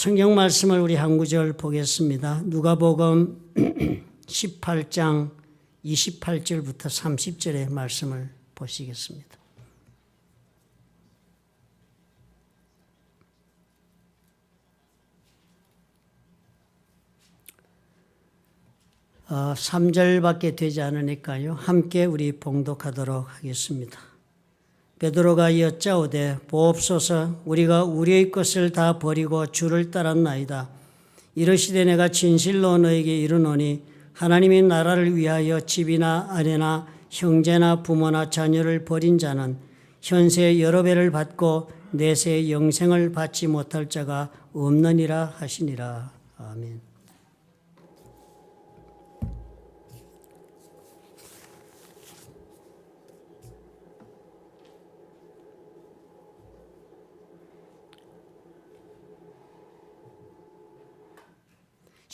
성경 말씀을 우리 한 구절 보겠습니다. 누가복음 18장 28절부터 30절의 말씀을 보시겠습니다. 어, 3절밖에 되지 않으니까요. 함께 우리 봉독하도록 하겠습니다. 베드로가 여짜오되 보옵소서 우리가 우리의 것을 다 버리고 주를 따랐나이다. 이르시되 내가 진실로 너에게 이르노니 하나님의 나라를 위하여 집이나 아내나 형제나 부모나 자녀를 버린 자는 현세 여러 배를 받고 내세 영생을 받지 못할 자가 없느니라 하시니라. 아멘.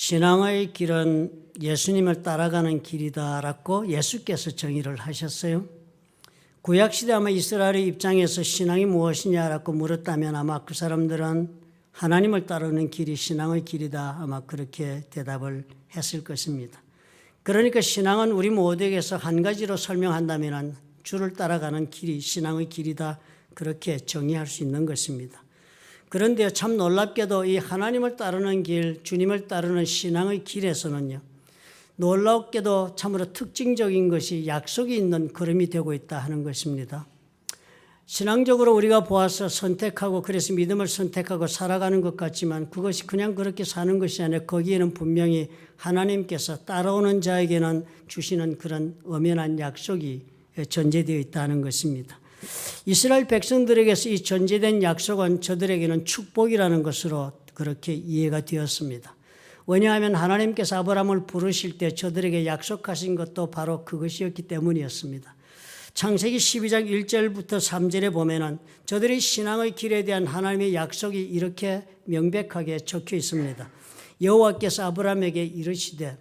신앙의 길은 예수님을 따라가는 길이다라고 예수께서 정의를 하셨어요. 구약시대 아마 이스라엘의 입장에서 신앙이 무엇이냐라고 물었다면 아마 그 사람들은 하나님을 따르는 길이 신앙의 길이다 아마 그렇게 대답을 했을 것입니다. 그러니까 신앙은 우리 모두에게서 한 가지로 설명한다면 주를 따라가는 길이 신앙의 길이다 그렇게 정의할 수 있는 것입니다. 그런데 참 놀랍게도 이 하나님을 따르는 길, 주님을 따르는 신앙의 길에서는요, 놀랍게도 참으로 특징적인 것이 약속이 있는 걸음이 되고 있다 하는 것입니다. 신앙적으로 우리가 보아서 선택하고 그래서 믿음을 선택하고 살아가는 것 같지만 그것이 그냥 그렇게 사는 것이 아니라 거기에는 분명히 하나님께서 따라오는 자에게는 주시는 그런 엄연한 약속이 전제되어 있다는 것입니다. 이스라엘 백성들에게서 이 전제된 약속은 저들에게는 축복이라는 것으로 그렇게 이해가 되었습니다. 왜냐하면 하나님께서 아브라함을 부르실 때 저들에게 약속하신 것도 바로 그것이었기 때문이었습니다. 창세기 12장 1절부터 3절에 보면은 저들의 신앙의 길에 대한 하나님의 약속이 이렇게 명백하게 적혀 있습니다. 여호와께서 아브라함에게 이르시되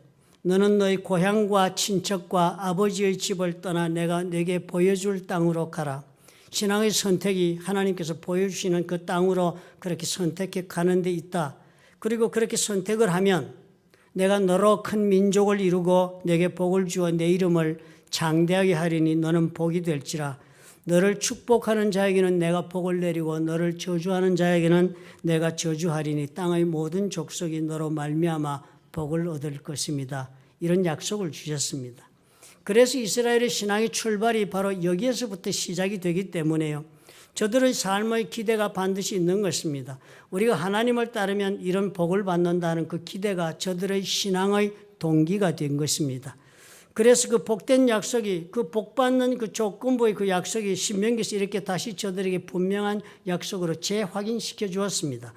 너는 너희 고향과 친척과 아버지의 집을 떠나 내가 네게 보여줄 땅으로 가라. 신앙의 선택이 하나님께서 보여주시는 그 땅으로 그렇게 선택해 가는 데 있다. 그리고 그렇게 선택을 하면 내가 너로 큰 민족을 이루고 내게 복을 주어 내 이름을 장대하게 하리니 너는 복이 될지라. 너를 축복하는 자에게는 내가 복을 내리고 너를 저주하는 자에게는 내가 저주하리니 땅의 모든 족속이 너로 말미암아 복을 얻을 것입니다. 이런 약속을 주셨습니다. 그래서 이스라엘의 신앙의 출발이 바로 여기에서부터 시작이 되기 때문에요. 저들의 삶의 기대가 반드시 있는 것입니다. 우리가 하나님을 따르면 이런 복을 받는다는 그 기대가 저들의 신앙의 동기가 된 것입니다. 그래서 그 복된 약속이 그 복받는 그 조건부의 그 약속이 신명기에서 이렇게 다시 저들에게 분명한 약속으로 재확인시켜 주었습니다.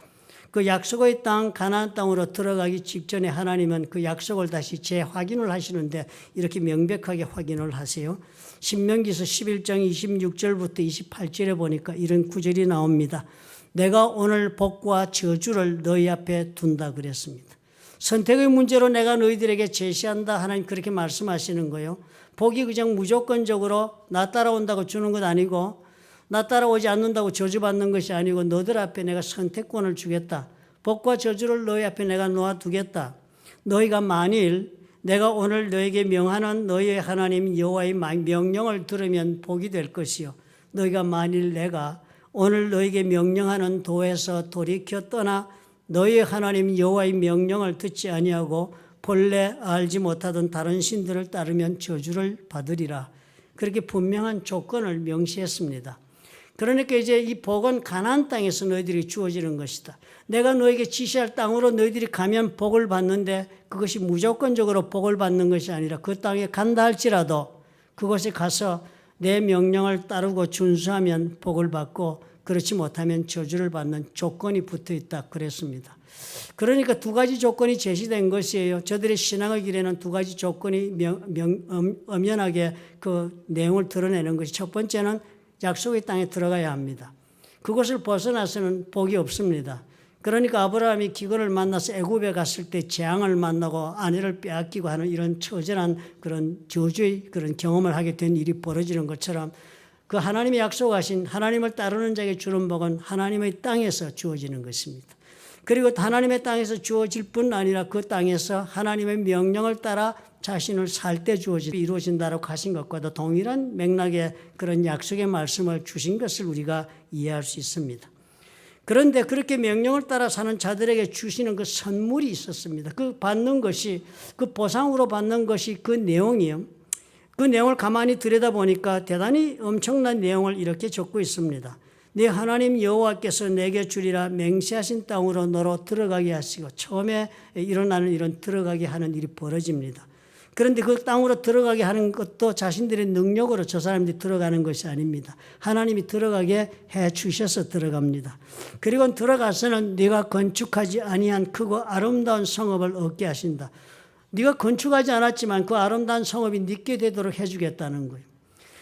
그 약속의 땅 가나안 땅으로 들어가기 직전에 하나님은 그 약속을 다시 재확인을 하시는데 이렇게 명백하게 확인을 하세요. 신명기서 11장 26절부터 28절에 보니까 이런 구절이 나옵니다. 내가 오늘 복과 저주를 너희 앞에 둔다 그랬습니다. 선택의 문제로 내가 너희들에게 제시한다 하나님 그렇게 말씀하시는 거예요. 복이 그냥 무조건적으로 나 따라온다고 주는 것 아니고 나 따라오지 않는다고 저주받는 것이 아니고 너들 앞에 내가 선택권을 주겠다. 복과 저주를 너희 앞에 내가 놓아두겠다. 너희가 만일 내가 오늘 너에게 명하는 너희의 하나님 여호와의 명령을 들으면 복이 될 것이요. 너희가 만일 내가 오늘 너에게 명령하는 도에서 돌이켜 떠나 너희의 하나님 여호와의 명령을 듣지 아니하고 본래 알지 못하던 다른 신들을 따르면 저주를 받으리라. 그렇게 분명한 조건을 명시했습니다. 그러니까 이제 이 복은 가나안 땅에서 너희들이 주어지는 것이다. 내가 너에게 지시할 땅으로 너희들이 가면 복을 받는데 그것이 무조건적으로 복을 받는 것이 아니라 그 땅에 간다 할지라도 그곳에 가서 내 명령을 따르고 준수하면 복을 받고 그렇지 못하면 저주를 받는 조건이 붙어 있다 그랬습니다. 그러니까 두 가지 조건이 제시된 것이에요. 저들의 신앙의 길에는 두 가지 조건이 엄연하게 그 내용을 드러내는 것이 첫 번째는 약속의 땅에 들어가야 합니다. 그것을 벗어나서는 복이 없습니다. 그러니까 아브라함이 기근을 만나서 애굽에 갔을 때 재앙을 만나고 아내를 빼앗기고 하는 이런 처절한 그런 저주의 그런 경험을 하게 된 일이 벌어지는 것처럼 그 하나님이 약속하신 하나님을 따르는 자에게 주는 복은 하나님의 땅에서 주어지는 것입니다. 그리고 하나님의 땅에서 주어질 뿐 아니라 그 땅에서 하나님의 명령을 따라 자신을 살 때 이루어진다라고 하신 것과도 동일한 맥락의 그런 약속의 말씀을 주신 것을 우리가 이해할 수 있습니다. 그런데 그렇게 명령을 따라 사는 자들에게 주시는 그 선물이 있었습니다. 그 받는 것이, 그 보상으로 받는 것이 그 내용이요. 그 내용을 가만히 들여다보니까 대단히 엄청난 내용을 이렇게 적고 있습니다. 네 하나님 여호와께서 내게 주리라 맹세하신 땅으로 너로 들어가게 하시고, 처음에 일어나는 이런 들어가게 하는 일이 벌어집니다. 그런데 그 땅으로 들어가게 하는 것도 자신들의 능력으로 저 사람들이 들어가는 것이 아닙니다. 하나님이 들어가게 해 주셔서 들어갑니다. 그리고 들어가서는 네가 건축하지 아니한 크고 아름다운 성읍을 얻게 하신다. 네가 건축하지 않았지만 그 아름다운 성읍이 네게 되도록 해주겠다는 거예요.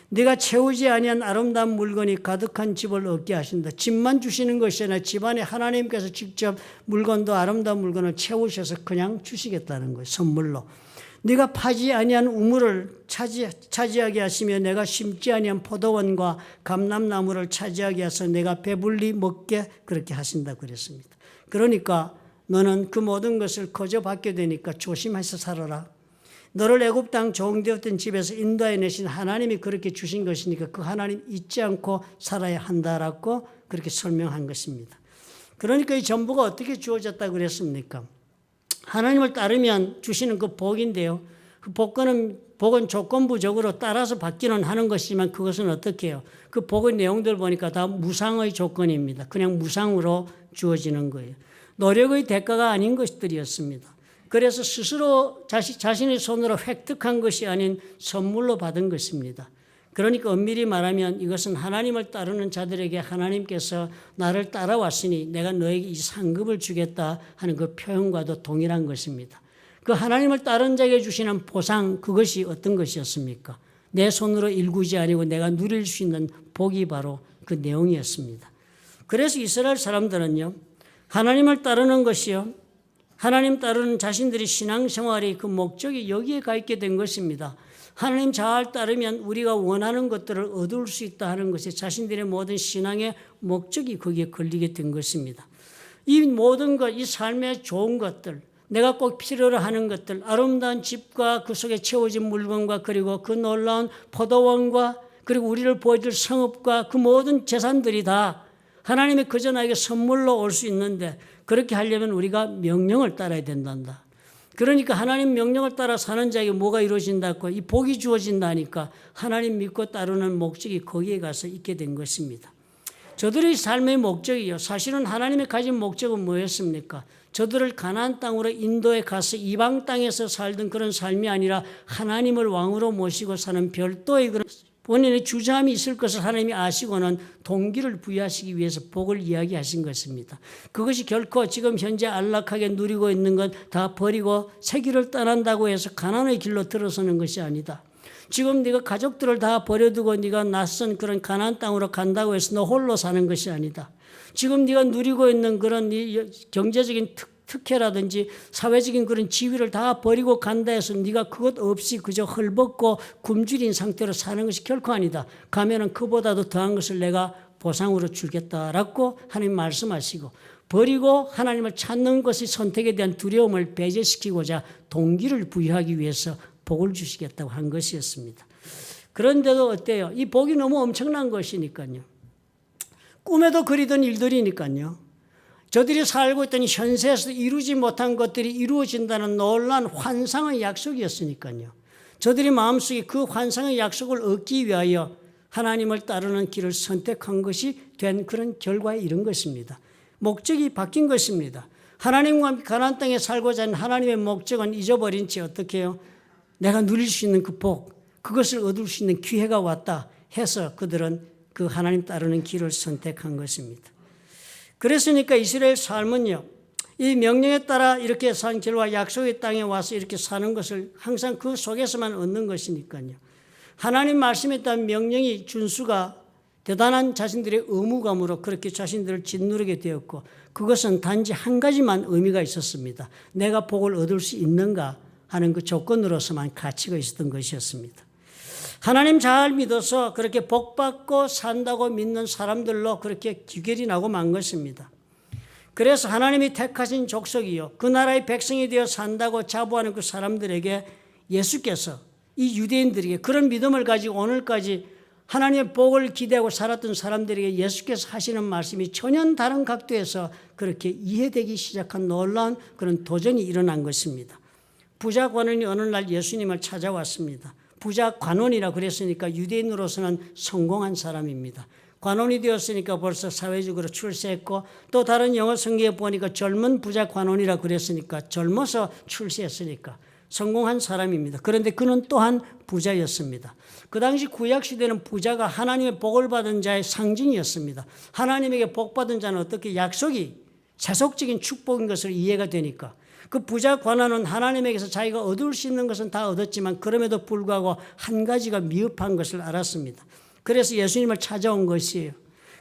네가 채우지 아니한 아름다운 물건이 가득한 집을 얻게 하신다. 집만 주시는 것이 아니라 집안에 하나님께서 직접 물건도 아름다운 물건을 채우셔서 그냥 주시겠다는 거예요. 선물로. 네가 파지 아니한 우물을 차지하게 하시며 내가 심지 아니한 포도원과 감람나무를 차지하게 하셔서 내가 배불리 먹게 그렇게 하신다고 그랬습니다. 그러니까 너는 그 모든 것을 거저 받게 되니까 조심해서 살아라. 너를 애굽 땅 종되었던 집에서 인도해내신 하나님이 그렇게 주신 것이니까 그 하나님 잊지 않고 살아야 한다라고 그렇게 설명한 것입니다. 그러니까 이 전부가 어떻게 주어졌다고 그랬습니까? 하나님을 따르면 주시는 그 복인데요. 그 복은 조건부적으로 따라서 받기는 하는 것이지만 그것은 어떻게 해요? 그 복의 내용들 보니까 다 무상의 조건입니다. 그냥 무상으로 주어지는 거예요. 노력의 대가가 아닌 것들이었습니다. 그래서 스스로 자신의 손으로 획득한 것이 아닌 선물로 받은 것입니다. 그러니까 엄밀히 말하면 이것은 하나님을 따르는 자들에게 하나님께서 나를 따라왔으니 내가 너에게 이 상급을 주겠다 하는 그 표현과도 동일한 것입니다. 그 하나님을 따르는 자에게 주시는 보상, 그것이 어떤 것이었습니까? 내 손으로 일구지 아니고 내가 누릴 수 있는 복이 바로 그 내용이었습니다. 그래서 이스라엘 사람들은요, 하나님을 따르는 것이요, 하나님 따르는 자신들의 신앙생활의 그 목적이 여기에 가 있게 된 것입니다. 하나님 잘 따르면 우리가 원하는 것들을 얻을 수 있다 하는 것이 자신들의 모든 신앙의 목적이 거기에 걸리게 된 것입니다. 이 모든 것, 이 삶의 좋은 것들, 내가 꼭 필요로 하는 것들, 아름다운 집과 그 속에 채워진 물건과 그리고 그 놀라운 포도원과 그리고 우리를 보여줄 성읍과 그 모든 재산들이 다 하나님의 그저 나에게 선물로 올 수 있는데, 그렇게 하려면 우리가 명령을 따라야 된단다. 그러니까 하나님 명령을 따라 사는 자에게 뭐가 이루어진다고, 이 복이 주어진다니까 하나님 믿고 따르는 목적이 거기에 가서 있게 된 것입니다. 저들의 삶의 목적이요, 사실은 하나님이 가진 목적은 뭐였습니까? 저들을 가나안 땅으로 인도에 가서 이방 땅에서 살던 그런 삶이 아니라 하나님을 왕으로 모시고 사는 별도의 그런 본인의 주장이 있을 것을 하나님이 아시고는 동기를 부여하시기 위해서 복을 이야기하신 것입니다. 그것이 결코 지금 현재 안락하게 누리고 있는 것 다 버리고 새 길을 떠난다고 해서 가나안의 길로 들어서는 것이 아니다. 지금 네가 가족들을 다 버려두고 네가 낯선 그런 가나안 땅으로 간다고 해서 너 홀로 사는 것이 아니다. 지금 네가 누리고 있는 그런 경제적인 특혜라든지 사회적인 그런 지위를 다 버리고 간다 해서 네가 그것 없이 그저 헐벗고 굶주린 상태로 사는 것이 결코 아니다. 가면은 그보다도 더한 것을 내가 보상으로 주겠다라고 하나님 말씀하시고, 버리고 하나님을 찾는 것의 선택에 대한 두려움을 배제시키고자 동기를 부여하기 위해서 복을 주시겠다고 한 것이었습니다. 그런데도 어때요? 이 복이 너무 엄청난 것이니까요. 꿈에도 그리던 일들이니까요. 저들이 살고 있던 현세에서 이루지 못한 것들이 이루어진다는 놀라운 환상의 약속이었으니까요. 저들이 마음속에 그 환상의 약속을 얻기 위하여 하나님을 따르는 길을 선택한 것이 된 그런 결과에 이른 것입니다. 목적이 바뀐 것입니다. 하나님과 가나안 땅에 살고자 하는 하나님의 목적은 잊어버린 채 어떻게 해요? 내가 누릴 수 있는 그 복, 그것을 얻을 수 있는 기회가 왔다 해서 그들은 그 하나님 따르는 길을 선택한 것입니다. 그랬으니까 이스라엘 삶은요, 이 명령에 따라 이렇게 산 결과 약속의 땅에 와서 이렇게 사는 것을 항상 그 속에서만 얻는 것이니까요. 하나님 말씀에 따른 명령이 준수가 대단한 자신들의 의무감으로 그렇게 자신들을 짓누르게 되었고, 그것은 단지 한 가지만 의미가 있었습니다. 내가 복을 얻을 수 있는가 하는 그 조건으로서만 가치가 있었던 것이었습니다. 하나님 잘 믿어서 그렇게 복받고 산다고 믿는 사람들로 그렇게 귀결이 나고 만 것입니다. 그래서 하나님이 택하신 족속이요 그 나라의 백성이 되어 산다고 자부하는 그 사람들에게 예수께서 이 유대인들에게 그런 믿음을 가지고 오늘까지 하나님의 복을 기대하고 살았던 사람들에게 예수께서 하시는 말씀이 전혀 다른 각도에서 그렇게 이해되기 시작한 놀라운 그런 도전이 일어난 것입니다. 부자 관원이 어느 날 예수님을 찾아왔습니다. 부자 관원이라 그랬으니까 유대인으로서는 성공한 사람입니다. 관원이 되었으니까 벌써 사회적으로 출세했고 또 다른 영어 성경에 보니까 젊은 부자 관원이라 그랬으니까 젊어서 출세했으니까 성공한 사람입니다. 그런데 그는 또한 부자였습니다. 그 당시 구약시대는 부자가 하나님의 복을 받은 자의 상징이었습니다. 하나님에게 복 받은 자는 어떻게 약속이 세속적인 축복인 것을 이해가 되니까 그 부자 관원은 하나님에게서 자기가 얻을 수 있는 것은 다 얻었지만 그럼에도 불구하고 한 가지가 미흡한 것을 알았습니다. 그래서 예수님을 찾아온 것이에요.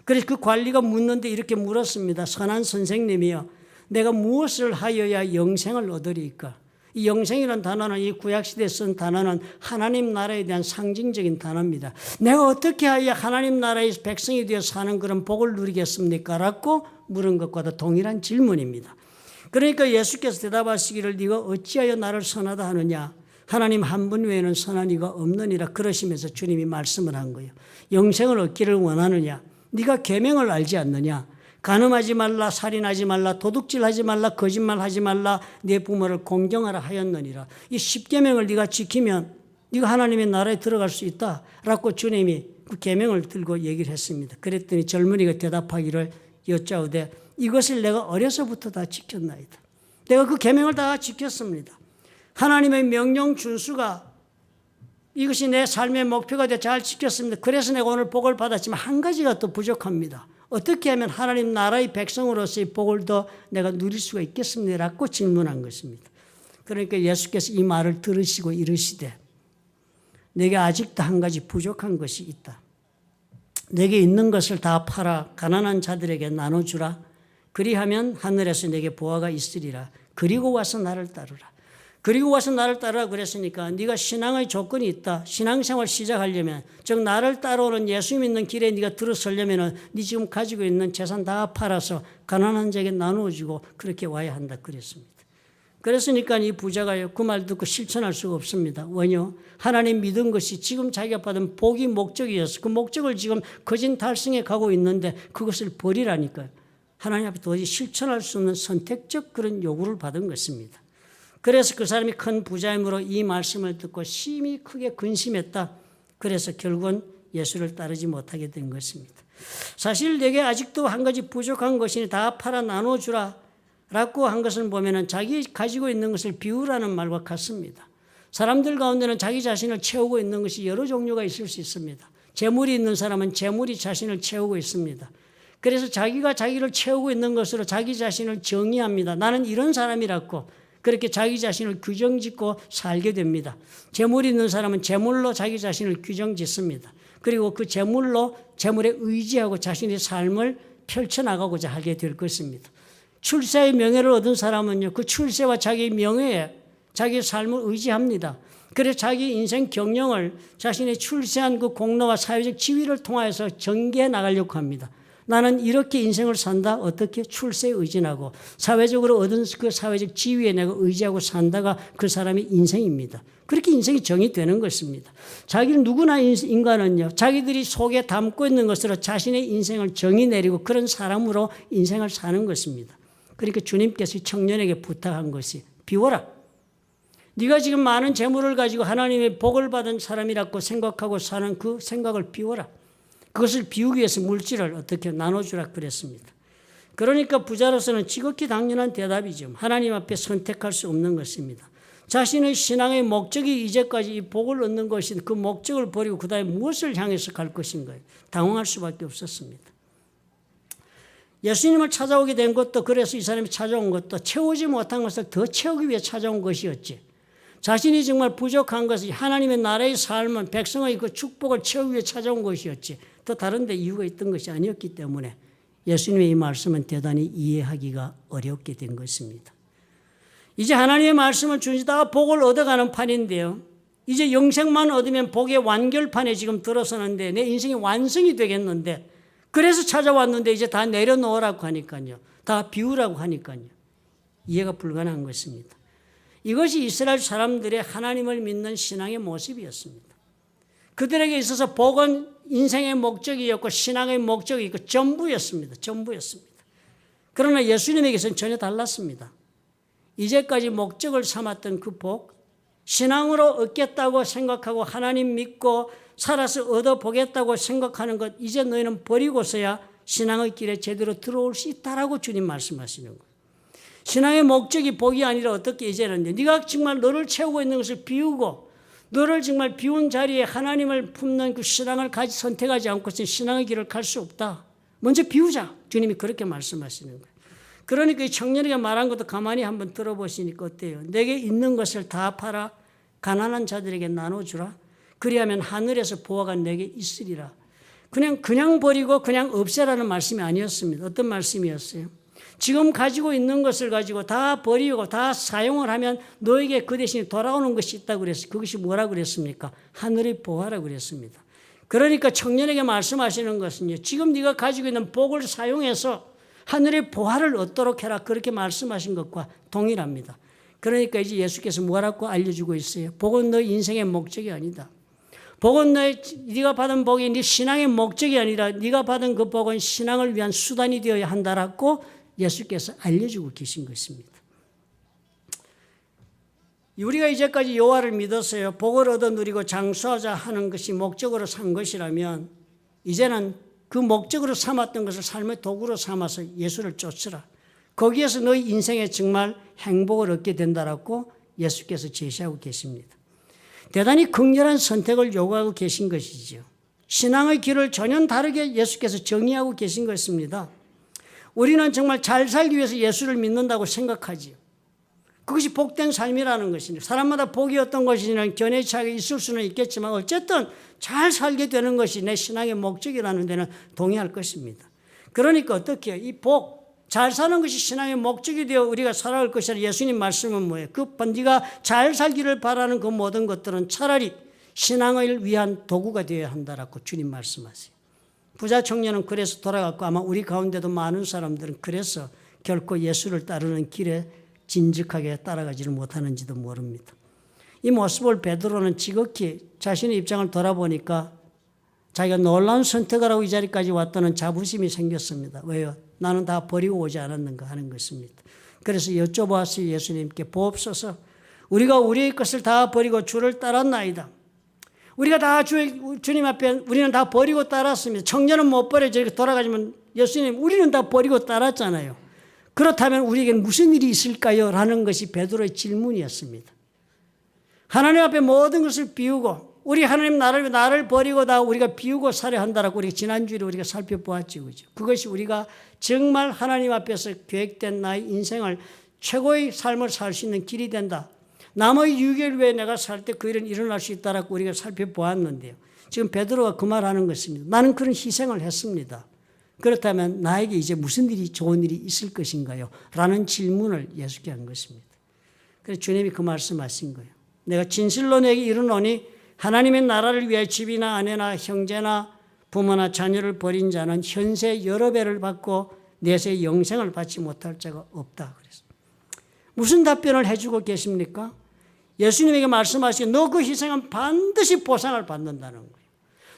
그래서 그 관리가 묻는데 이렇게 물었습니다. 선한 선생님이여, 내가 무엇을 하여야 영생을 얻으리까? 이 영생이라는 단어는 이 구약시대에 쓴 단어는 하나님 나라에 대한 상징적인 단어입니다. 내가 어떻게 하여야 하나님 나라의 백성이 되어 사는 그런 복을 누리겠습니까? 라고 물은 것과도 동일한 질문입니다. 그러니까 예수께서 대답하시기를 네가 어찌하여 나를 선하다 하느냐? 하나님 한 분 외에는 선한 이가 없느니라 그러시면서 주님이 말씀을 한 거예요. 영생을 얻기를 원하느냐? 네가 계명을 알지 않느냐? 간음하지 말라, 살인하지 말라, 도둑질하지 말라, 거짓말하지 말라, 내 부모를 공경하라 하였느니라. 이 10계명을 네가 지키면 네가 하나님의 나라에 들어갈 수 있다라고 주님이 그 계명을 들고 얘기를 했습니다. 그랬더니 젊은이가 대답하기를 여짜오되 이것을 내가 어려서부터 다 지켰나이다. 내가 그 계명을 다 지켰습니다. 하나님의 명령 준수가 이것이 내 삶의 목표가 되어 잘 지켰습니다. 그래서 내가 오늘 복을 받았지만 한 가지가 또 부족합니다. 어떻게 하면 하나님 나라의 백성으로서의 복을 더 내가 누릴 수가 있겠습니까? 라고 질문한 것입니다. 그러니까 예수께서 이 말을 들으시고 이르시되 내게 아직도 한 가지 부족한 것이 있다. 내게 있는 것을 다 팔아 가난한 자들에게 나눠주라. 그리하면 하늘에서 내게 보화가 있으리라. 그리고 와서 나를 따르라. 그리고 와서 나를 따르라 그랬으니까 네가 신앙의 조건이 있다. 신앙생활 시작하려면 즉 나를 따라오는 예수 믿는 길에 네가 들어서려면 네 지금 가지고 있는 재산 다 팔아서 가난한 자에게 나누어주고 그렇게 와야 한다 그랬습니다. 그랬으니까 이 부자가 그 말 듣고 실천할 수가 없습니다. 왜냐? 하나님 믿은 것이 지금 자기가 받은 복이 목적이어서 그 목적을 지금 거진 달성해 가고 있는데 그것을 버리라니까요. 하나님 앞에 도저히 실천할 수 없는 선택적 그런 요구를 받은 것입니다. 그래서 그 사람이 큰 부자이므로 이 말씀을 듣고 심히 크게 근심했다. 그래서 결국은 예수를 따르지 못하게 된 것입니다. 사실 내게 아직도 한 가지 부족한 것이니 다 팔아 나눠주라 라고 한 것을 보면 자기 가지고 있는 것을 비우라는 말과 같습니다. 사람들 가운데는 자기 자신을 채우고 있는 것이 여러 종류가 있을 수 있습니다. 재물이 있는 사람은 재물이 자신을 채우고 있습니다. 그래서 자기가 자기를 채우고 있는 것으로 자기 자신을 정의합니다. 나는 이런 사람이라고 그렇게 자기 자신을 규정짓고 살게 됩니다. 재물이 있는 사람은 재물로 자기 자신을 규정짓습니다. 그리고 그 재물에 의지하고 자신의 삶을 펼쳐나가고자 하게 될 것입니다. 출세의 명예를 얻은 사람은요, 그 출세와 자기 명예에 자기의 삶을 의지합니다. 그래서 자기 인생 경영을 자신의 출세한 그 공로와 사회적 지위를 통해서 전개해 나가려고 합니다. 나는 이렇게 인생을 산다. 어떻게? 출세에 의진하고 사회적으로 얻은 그 사회적 지위에 내가 의지하고 산다가 그 사람의 인생입니다. 그렇게 인생이 정의되는 것입니다. 자기는 누구나 인간은요. 자기들이 속에 담고 있는 것으로 자신의 인생을 정의 내리고 그런 사람으로 인생을 사는 것입니다. 그러니까 주님께서 청년에게 부탁한 것이 비워라. 네가 지금 많은 재물을 가지고 하나님의 복을 받은 사람이라고 생각하고 사는 그 생각을 비워라. 그것을 비우기 위해서 물질을 어떻게 나눠주라 그랬습니다. 그러니까 부자로서는 지극히 당연한 대답이죠. 하나님 앞에 선택할 수 없는 것입니다. 자신의 신앙의 목적이 이제까지 이 복을 얻는 것인 그 목적을 버리고 그 다음에 무엇을 향해서 갈 것인가요? 당황할 수밖에 없었습니다. 예수님을 찾아오게 된 것도 그래서 이 사람이 찾아온 것도 채우지 못한 것을 더 채우기 위해 찾아온 것이었지. 자신이 정말 부족한 것이 하나님의 나라의 삶은 백성의 그 축복을 채우기 위해 찾아온 것이었지. 또 다른 데 이유가 있던 것이 아니었기 때문에 예수님의 이 말씀은 대단히 이해하기가 어렵게 된 것입니다. 이제 하나님의 말씀을 준지 다 복을 얻어가는 판인데요. 이제 영생만 얻으면 복의 완결판에 지금 들어서는데 내 인생이 완성이 되겠는데 그래서 찾아왔는데 이제 다 내려놓으라고 하니까요. 다 비우라고 하니까요. 이해가 불가능한 것입니다. 이것이 이스라엘 사람들의 하나님을 믿는 신앙의 모습이었습니다. 그들에게 있어서 복은 인생의 목적이었고 신앙의 목적이었고 전부였습니다. 전부였습니다. 그러나 예수님에게서는 전혀 달랐습니다. 이제까지 목적을 삼았던 그 복, 신앙으로 얻겠다고 생각하고 하나님 믿고 살아서 얻어보겠다고 생각하는 것, 이제 너희는 버리고서야 신앙의 길에 제대로 들어올 수 있다라고 주님 말씀하시는 거예요. 신앙의 목적이 복이 아니라 어떻게 이제는 네가 정말 너를 채우고 있는 것을 비우고 너를 정말 비운 자리에 하나님을 품는 그 신앙을 선택하지 않고서는 신앙의 길을 갈 수 없다. 먼저 비우자. 주님이 그렇게 말씀하시는 거예요. 그러니까 이 청년에게 말한 것도 가만히 한번 들어보시니까 어때요? 내게 있는 것을 다 팔아 가난한 자들에게 나눠주라. 그리하면 하늘에서 보화가 내게 있으리라. 그냥 버리고 그냥 없애라는 말씀이 아니었습니다. 어떤 말씀이었어요? 지금 가지고 있는 것을 가지고 다 버리고 다 사용을 하면 너에게 그 대신에 돌아오는 것이 있다고 그랬어요. 그것이 뭐라고 그랬습니까? 하늘의 보화라고 그랬습니다. 그러니까 청년에게 말씀하시는 것은요. 지금 네가 가지고 있는 복을 사용해서 하늘의 보화를 얻도록 해라. 그렇게 말씀하신 것과 동일합니다. 그러니까 이제 예수께서 뭐라고 알려주고 있어요? 복은 너 인생의 목적이 아니다. 복은 네가 받은 복이 네 신앙의 목적이 아니라 네가 받은 그 복은 신앙을 위한 수단이 되어야 한다라고 예수께서 알려주고 계신 것입니다. 우리가 이제까지 여호와를 믿었어요. 복을 얻어 누리고 장수하자 하는 것이 목적으로 산 것이라면 이제는 그 목적으로 삼았던 것을 삶의 도구로 삼아서 예수를 쫓으라. 거기에서 너희 인생에 정말 행복을 얻게 된다라고 예수께서 제시하고 계십니다. 대단히 극렬한 선택을 요구하고 계신 것이죠. 신앙의 길을 전혀 다르게 예수께서 정의하고 계신 것입니다. 우리는 정말 잘 살기 위해서 예수를 믿는다고 생각하지요. 그것이 복된 삶이라는 것이니 사람마다 복이 어떤 것이냐는 견해 차이가 있을 수는 있겠지만 어쨌든 잘 살게 되는 것이 내 신앙의 목적이라는 데는 동의할 것입니다. 그러니까 어떻게 해요? 이 복, 잘 사는 것이 신앙의 목적이 되어 우리가 살아갈 것이라 예수님 말씀은 뭐예요? 네가 잘 살기를 바라는 그 모든 것들은 차라리 신앙을 위한 도구가 되어야 한다라고 주님 말씀하세요. 부자 청년은 그래서 돌아갔고 아마 우리 가운데도 많은 사람들은 그래서 결코 예수를 따르는 길에 진즉하게 따라가지를 못하는지도 모릅니다. 이 모습을 베드로는 지극히 자신의 입장을 돌아보니까 자기가 놀라운 선택을 하고 이 자리까지 왔다는 자부심이 생겼습니다. 왜요? 나는 다 버리고 오지 않았는가 하는 것입니다. 그래서 여쭤보았어요. 예수님께 보옵소서. 우리가 우리의 것을 다 버리고 주를 따랐나이다. 우리가 다 주님 앞에 우리는 다 버리고 따랐습니다. 청년은 못 버려 저렇게 돌아가지만 예수님 우리는 다 버리고 따랐잖아요. 그렇다면 우리에게는 무슨 일이 있을까요? 라는 것이 베드로의 질문이었습니다. 하나님 앞에 모든 것을 비우고 우리 하나님 나를 버리고 다 우리가 비우고 살아야 한다라고 우리가 지난주에 우리가 살펴보았죠. 그죠? 그것이 우리가 정말 하나님 앞에서 계획된 나의 인생을 최고의 삶을 살 수 있는 길이 된다. 남의 유익을 위해 내가 살 때 그 일은 일어날 수 있다라고 우리가 살펴보았는데요. 지금 베드로가 그 말하는 것입니다. 나는 그런 희생을 했습니다. 그렇다면 나에게 이제 무슨 일이 좋은 일이 있을 것인가요? 라는 질문을 예수께 한 것입니다. 그래서 주님이 그 말씀하신 거예요. 내가 진실로 내게 이르노니 하나님의 나라를 위해 집이나 아내나 형제나 부모나 자녀를 버린 자는 현세 여러 배를 받고 내세 영생을 받지 못할 자가 없다. 그래서 무슨 답변을 해주고 계십니까? 예수님에게 말씀하시기에 너 그 희생은 반드시 보상을 받는다는 거예요.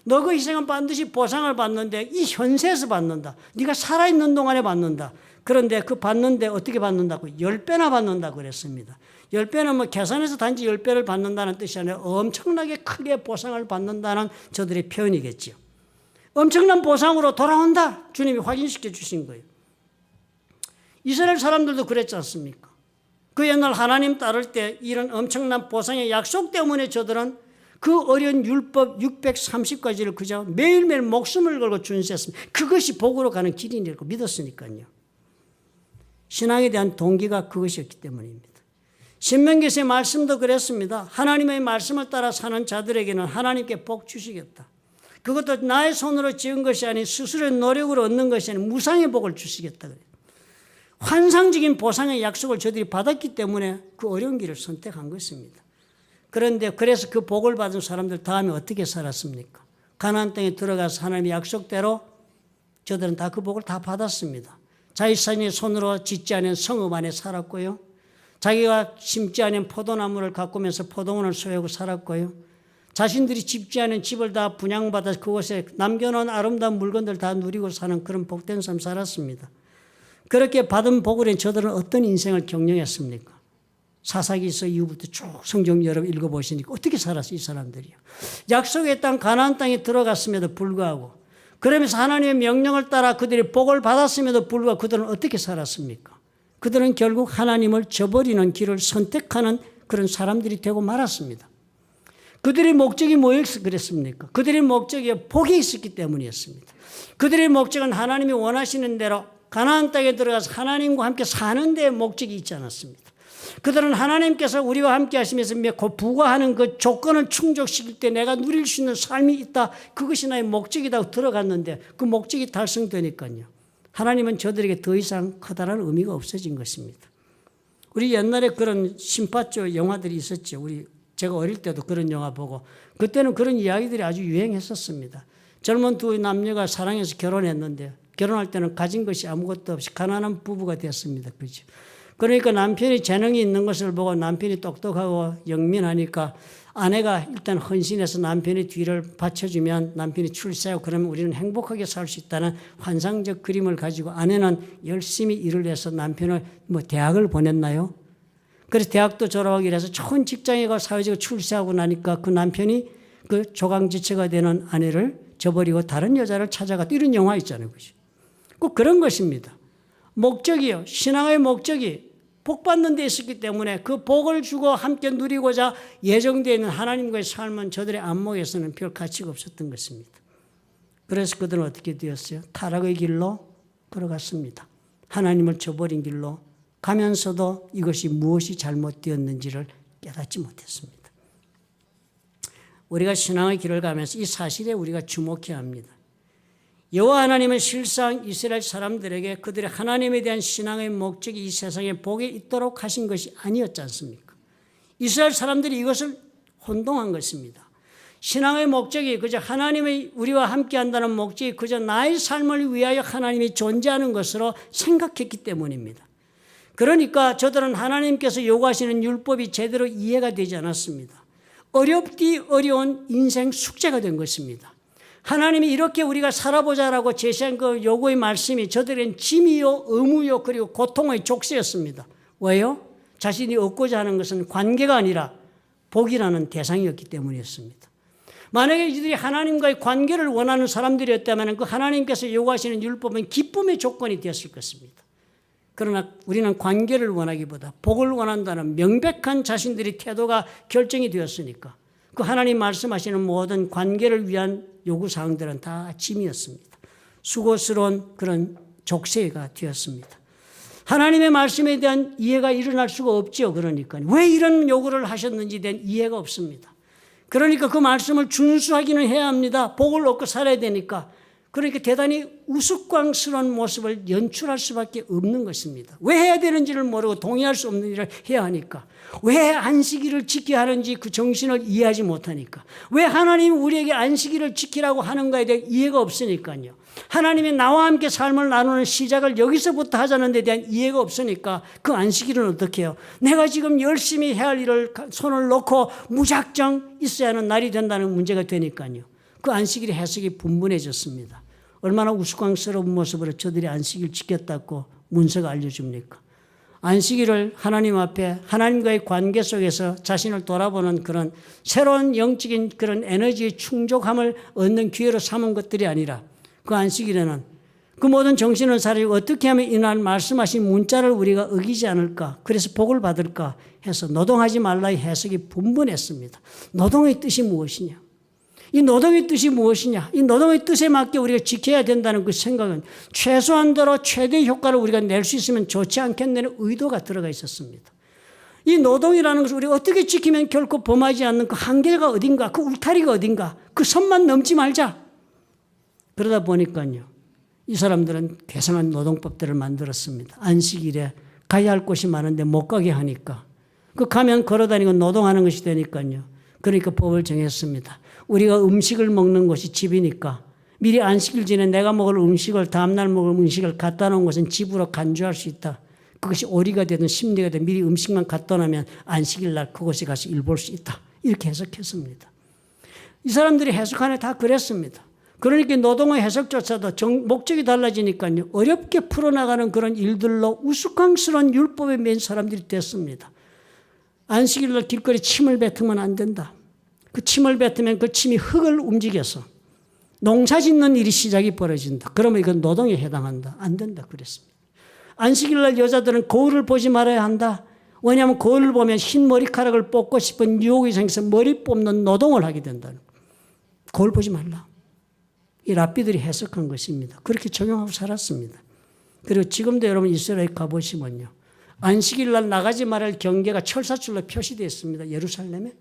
너 그 희생은 반드시 보상을 받는데 이 현세에서 받는다. 네가 살아있는 동안에 받는다. 그런데 그 받는데 어떻게 받는다고? 10배나 받는다고 그랬습니다. 10배는 뭐 계산해서 단지 10배를 받는다는 뜻이 아니라 엄청나게 크게 보상을 받는다는 저들의 표현이겠죠. 엄청난 보상으로 돌아온다. 주님이 확인시켜 주신 거예요. 이스라엘 사람들도 그랬지 않습니까? 그 옛날 하나님 따를 때 이런 엄청난 보상의 약속 때문에 저들은 그 어려운 율법 630가지를 그저 매일매일 목숨을 걸고 준수했습니다. 그것이 복으로 가는 길이라고 믿었으니까요. 신앙에 대한 동기가 그것이었기 때문입니다. 신명기서의 말씀도 그랬습니다. 하나님의 말씀을 따라 사는 자들에게는 하나님께 복 주시겠다. 그것도 나의 손으로 지은 것이 아닌 스스로의 노력으로 얻는 것이 아닌 무상의 복을 주시겠다. 그래요. 환상적인 보상의 약속을 저들이 받았기 때문에 그 어려운 길을 선택한 것입니다. 그런데 그래서 그 복을 받은 사람들 다음에 어떻게 살았습니까? 가나안 땅에 들어가서 하나님의 약속대로 저들은 다 그 복을 다 받았습니다. 자기 손으로 짓지 않은 성읍 안에 살았고요. 자기가 심지 않은 포도나무를 가꾸면서 포도원을 소유하고 살았고요. 자신들이 집지 않은 집을 다 분양받아서 그곳에 남겨놓은 아름다운 물건들 다 누리고 사는 그런 복된 삶 살았습니다. 그렇게 받은 복으로 저들은 어떤 인생을 경영했습니까? 사사기서 이후부터 쭉 성경 여러분 읽어보시니까 어떻게 살았어요, 이 사람들이요. 약속의 땅 가나안 땅에 들어갔음에도 불구하고, 그러면서 하나님의 명령을 따라 그들이 복을 받았음에도 불구하고 그들은 어떻게 살았습니까? 그들은 결국 하나님을 저버리는 길을 선택하는 그런 사람들이 되고 말았습니다. 그들의 목적이 뭐였어 그랬습니까? 그들의 목적이 복이 있었기 때문이었습니다. 그들의 목적은 하나님이 원하시는 대로 가나안 땅에 들어가서 하나님과 함께 사는 데 목적이 있지 않았습니다. 그들은 하나님께서 우리와 함께 하시면서 부과하는 그 조건을 충족시킬 때 내가 누릴 수 있는 삶이 있다. 그것이 나의 목적이라고 들어갔는데 그 목적이 달성되니까요. 하나님은 저들에게 더 이상 커다란 의미가 없어진 것입니다. 우리 옛날에 그런 심파조 영화들이 있었죠. 제가 어릴 때도 그런 영화 보고 그때는 그런 이야기들이 아주 유행했었습니다. 젊은 두 남녀가 사랑해서 결혼했는데 결혼할 때는 가진 것이 아무것도 없이 가난한 부부가 됐습니다. 그렇죠? 그러니까 남편이 재능이 있는 것을 보고 남편이 똑똑하고 영민하니까 아내가 일단 헌신해서 남편의 뒤를 받쳐주면 남편이 출세하고 그러면 우리는 행복하게 살 수 있다는 환상적 그림을 가지고 아내는 열심히 일을 해서 남편을 대학을 보냈나요? 그래서 대학도 졸업하기 위해서 좋은 직장에 가서 사회적으로 출세하고 나니까 그 남편이 그 조강지처가 되는 아내를 저버리고 다른 여자를 찾아갔다. 이런 영화 있잖아요. 꼭 그런 것입니다. 목적이요. 신앙의 목적이 복 받는 데 있었기 때문에 그 복을 주고 함께 누리고자 예정되어 있는 하나님과의 삶은 저들의 안목에서는 별 가치가 없었던 것입니다. 그래서 그들은 어떻게 되었어요? 타락의 길로 걸어갔습니다. 하나님을 저버린 길로 가면서도 이것이 무엇이 잘못되었는지를 깨닫지 못했습니다. 우리가 신앙의 길을 가면서 이 사실에 우리가 주목해야 합니다. 여호와 하나님은 실상 이스라엘 사람들에게 그들의 하나님에 대한 신앙의 목적이 이 세상에 복에 있도록 하신 것이 아니었지 않습니까? 이스라엘 사람들이 이것을 혼동한 것입니다. 신앙의 목적이 그저 하나님이 우리와 함께한다는 목적이 그저 나의 삶을 위하여 하나님이 존재하는 것으로 생각했기 때문입니다. 그러니까 저들은 하나님께서 요구하시는 율법이 제대로 이해가 되지 않았습니다. 어렵디 어려운 인생 숙제가 된 것입니다. 하나님이 이렇게 우리가 살아보자라고 제시한 그 요구의 말씀이 저들은 짐이요, 의무요, 그리고 고통의 족쇄였습니다. 왜요? 자신이 얻고자 하는 것은 관계가 아니라 복이라는 대상이었기 때문이었습니다. 만약에 이들이 하나님과의 관계를 원하는 사람들이었다면 그 하나님께서 요구하시는 율법은 기쁨의 조건이 되었을 것입니다. 그러나 우리는 관계를 원하기보다 복을 원한다는 명백한 자신들의 태도가 결정이 되었으니까 그 하나님 말씀하시는 모든 관계를 위한 요구사항들은 다 짐이었습니다. 수고스러운 그런 족쇄가 되었습니다. 하나님의 말씀에 대한 이해가 일어날 수가 없죠. 그러니까 왜 이런 요구를 하셨는지에 대한 이해가 없습니다. 그러니까 그 말씀을 준수하기는 해야 합니다. 복을 얻고 살아야 되니까. 그러니까 대단히 우스꽝스러운 모습을 연출할 수밖에 없는 것입니다. 왜 해야 되는지를 모르고 동의할 수 없는 일을 해야 하니까. 왜 안식일을 지켜야 하는지 그 정신을 이해하지 못하니까. 왜 하나님이 우리에게 안식일을 지키라고 하는가에 대해 이해가 없으니까요. 하나님이 나와 함께 삶을 나누는 시작을 여기서부터 하자는 데 대한 이해가 없으니까 그 안식일은 어떻게 해요? 내가 지금 열심히 해야 할 일을 손을 놓고 무작정 있어야 하는 날이 된다는 문제가 되니까요. 그 안식일의 해석이 분분해졌습니다. 얼마나 우스꽝스러운 모습으로 저들이 안식일 지켰다고 문서가 알려줍니까? 안식일을 하나님 앞에 하나님과의 관계 속에서 자신을 돌아보는 그런 새로운 영적인 그런 에너지의 충족함을 얻는 기회로 삼은 것들이 아니라 그 안식일에는 그 모든 정신을 사리고 어떻게 하면 이날 말씀하신 문자를 우리가 어기지 않을까, 그래서 복을 받을까 해서 노동하지 말라의 해석이 분분했습니다. 노동의 뜻이 무엇이냐? 이 노동의 뜻이 무엇이냐? 이 노동의 뜻에 맞게 우리가 지켜야 된다는 그 생각은 최소한도로 최대 효과를 우리가 낼 수 있으면 좋지 않겠냐는 의도가 들어가 있었습니다. 이 노동이라는 것을 우리가 어떻게 지키면 결코 범하지 않는 그 한계가 어딘가, 그 울타리가 어딘가, 그 선만 넘지 말자. 그러다 보니까요, 이 사람들은 괴상한 노동법들을 만들었습니다. 안식일에 가야 할 곳이 많은데 못 가게 하니까. 그 가면 걸어다니고 노동하는 것이 되니까요. 그러니까 법을 정했습니다. 우리가 음식을 먹는 곳이 집이니까 미리 안식일 전에 내가 먹을 음식을 다음날 먹을 음식을 갖다 놓은 것은 집으로 간주할 수 있다. 그것이 오리가 되든 심리가 되든 미리 음식만 갖다 놓으면 안식일 날 그곳에 가서 일 볼 수 있다. 이렇게 해석했습니다. 이 사람들이 해석하네 다 그랬습니다. 그러니까 노동의 해석조차도 목적이 달라지니까요. 어렵게 풀어나가는 그런 일들로 우스꽝스러운 율법에 맨 사람들이 됐습니다. 안식일 날 길거리 침을 뱉으면 안 된다. 그 침을 뱉으면 그 침이 흙을 움직여서 농사 짓는 일이 시작이 벌어진다. 그러면 이건 노동에 해당한다. 안 된다 그랬습니다. 안식일 날 여자들은 거울을 보지 말아야 한다. 왜냐하면 거울을 보면 흰 머리카락을 뽑고 싶은 유혹이 생겨서 머리 뽑는 노동을 하게 된다는 거예요. 거울 보지 말라. 이 랍비들이 해석한 것입니다. 그렇게 적용하고 살았습니다. 그리고 지금도 여러분 이스라엘 가보시면요. 안식일 날 나가지 말할 경계가 철사줄로 표시되어 있습니다. 예루살렘에.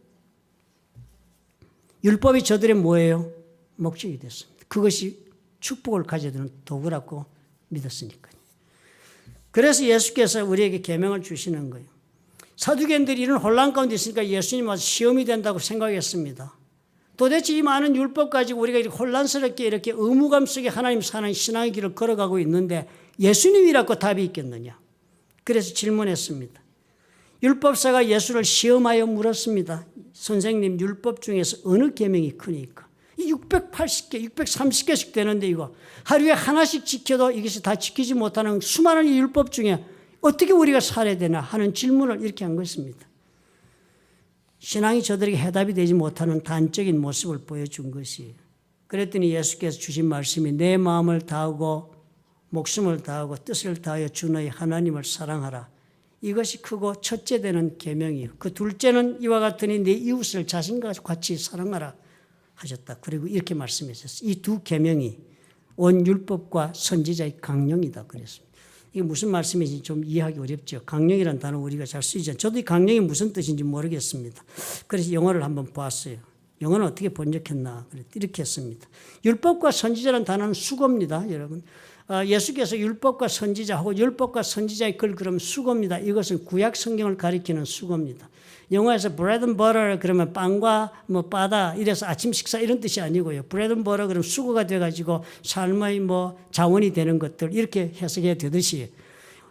율법이 저들의 뭐예요? 목적이 됐습니다. 그것이 축복을 가져다는 도구라고 믿었으니까요. 그래서 예수께서 우리에게 계명을 주시는 거예요. 사두개인들이 이런 혼란 가운데 있으니까 예수님 와서 시험이 된다고 생각했습니다. 도대체 이 많은 율법 가지고 우리가 이렇게 혼란스럽게 이렇게 의무감 속에 하나님 사는 신앙의 길을 걸어가고 있는데 예수님이라고 답이 있겠느냐. 그래서 질문했습니다. 율법사가 예수를 시험하여 물었습니다. 선생님, 율법 중에서 어느 계명이 크니까? 이 680개, 630개씩 되는데 이거 하루에 하나씩 지켜도 이것이 다 지키지 못하는 수많은 이 율법 중에 어떻게 우리가 살아야 되나 하는 질문을 이렇게 한 것입니다. 신앙이 저들에게 해답이 되지 못하는 단적인 모습을 보여준 것이에요. 그랬더니 예수께서 주신 말씀이 내 마음을 다하고 목숨을 다하고 뜻을 다하여 주 너희 하나님을 사랑하라. 이것이 크고 첫째 되는 계명이요. 그 둘째는 이와 같으니 내 이웃을 자신과 같이 사랑하라 하셨다. 그리고 이렇게 말씀하셨어요. 이 두 계명이 온 율법과 선지자의 강령이다 그랬습니다. 이게 무슨 말씀인지 좀 이해하기 어렵죠. 강령이라는 단어 우리가 잘 쓰이지 않죠. 저도 이 강령이 무슨 뜻인지 모르겠습니다. 그래서 영어를 한번 보았어요. 영어는 어떻게 번역했나. 이렇게 했습니다. 율법과 선지자라는 단어는 수거입니다. 여러분. 예수께서 율법과 선지자하고 율법과 선지자의 글 그러면 수거입니다. 이것은 구약 성경을 가리키는 수거입니다. 영어에서 bread and butter 그러면 빵과 뭐 바다 이래서 아침 식사 이런 뜻이 아니고요. bread and butter 그러면 수거가 돼가지고 삶의 뭐 자원이 되는 것들 이렇게 해석해야 되듯이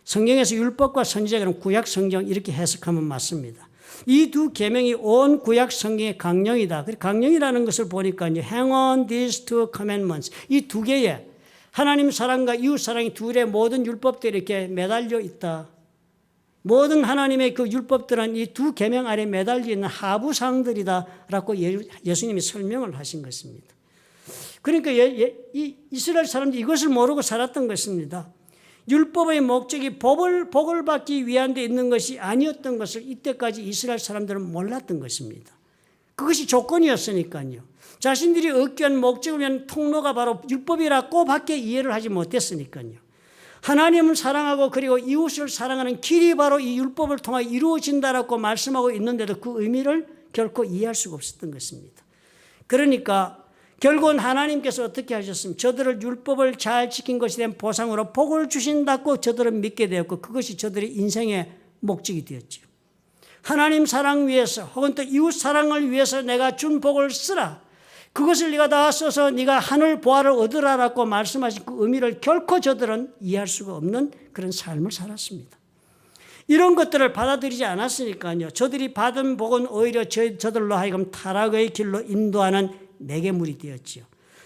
성경에서 율법과 선지자 그러면 구약 성경 이렇게 해석하면 맞습니다. 이 두 계명이 온 구약 성경의 강령이다. 강령이라는 것을 보니까요. hang on these two commandments 이 두 개의 하나님 사랑과 이웃 사랑이 둘의 모든 율법들이 이렇게 매달려 있다. 모든 하나님의 그 율법들은 이 두 계명 아래 매달려 있는 하부사항들이다라고 예수님이 설명을 하신 것입니다. 그러니까 이 이스라엘 사람들이 이것을 모르고 살았던 것입니다. 율법의 목적이 복을 받기 위한 데 있는 것이 아니었던 것을 이때까지 이스라엘 사람들은 몰랐던 것입니다. 그것이 조건이었으니까요. 자신들이 얻기 위한 목적을 위한 통로가 바로 율법이라고 밖에 이해를 하지 못했으니까요. 하나님을 사랑하고 그리고 이웃을 사랑하는 길이 바로 이 율법을 통해 이루어진다라고 말씀하고 있는데도 그 의미를 결코 이해할 수가 없었던 것입니다. 그러니까 결국은 하나님께서 어떻게 하셨습니까? 저들을 율법을 잘 지킨 것에 대한 보상으로 복을 주신다고 저들은 믿게 되었고 그것이 저들의 인생의 목적이 되었죠. 하나님 사랑 위해서 혹은 또 이웃 사랑을 위해서 내가 준 복을 쓰라. 그것을 네가 다 써서 네가 하늘 보화를 얻으라라고 말씀하신 그 의미를 결코 저들은 이해할 수가 없는 그런 삶을 살았습니다. 이런 것들을 받아들이지 않았으니까요. 저들이 받은 복은 오히려 저들로 하여금 타락의 길로 인도하는 매개물이 되었지요.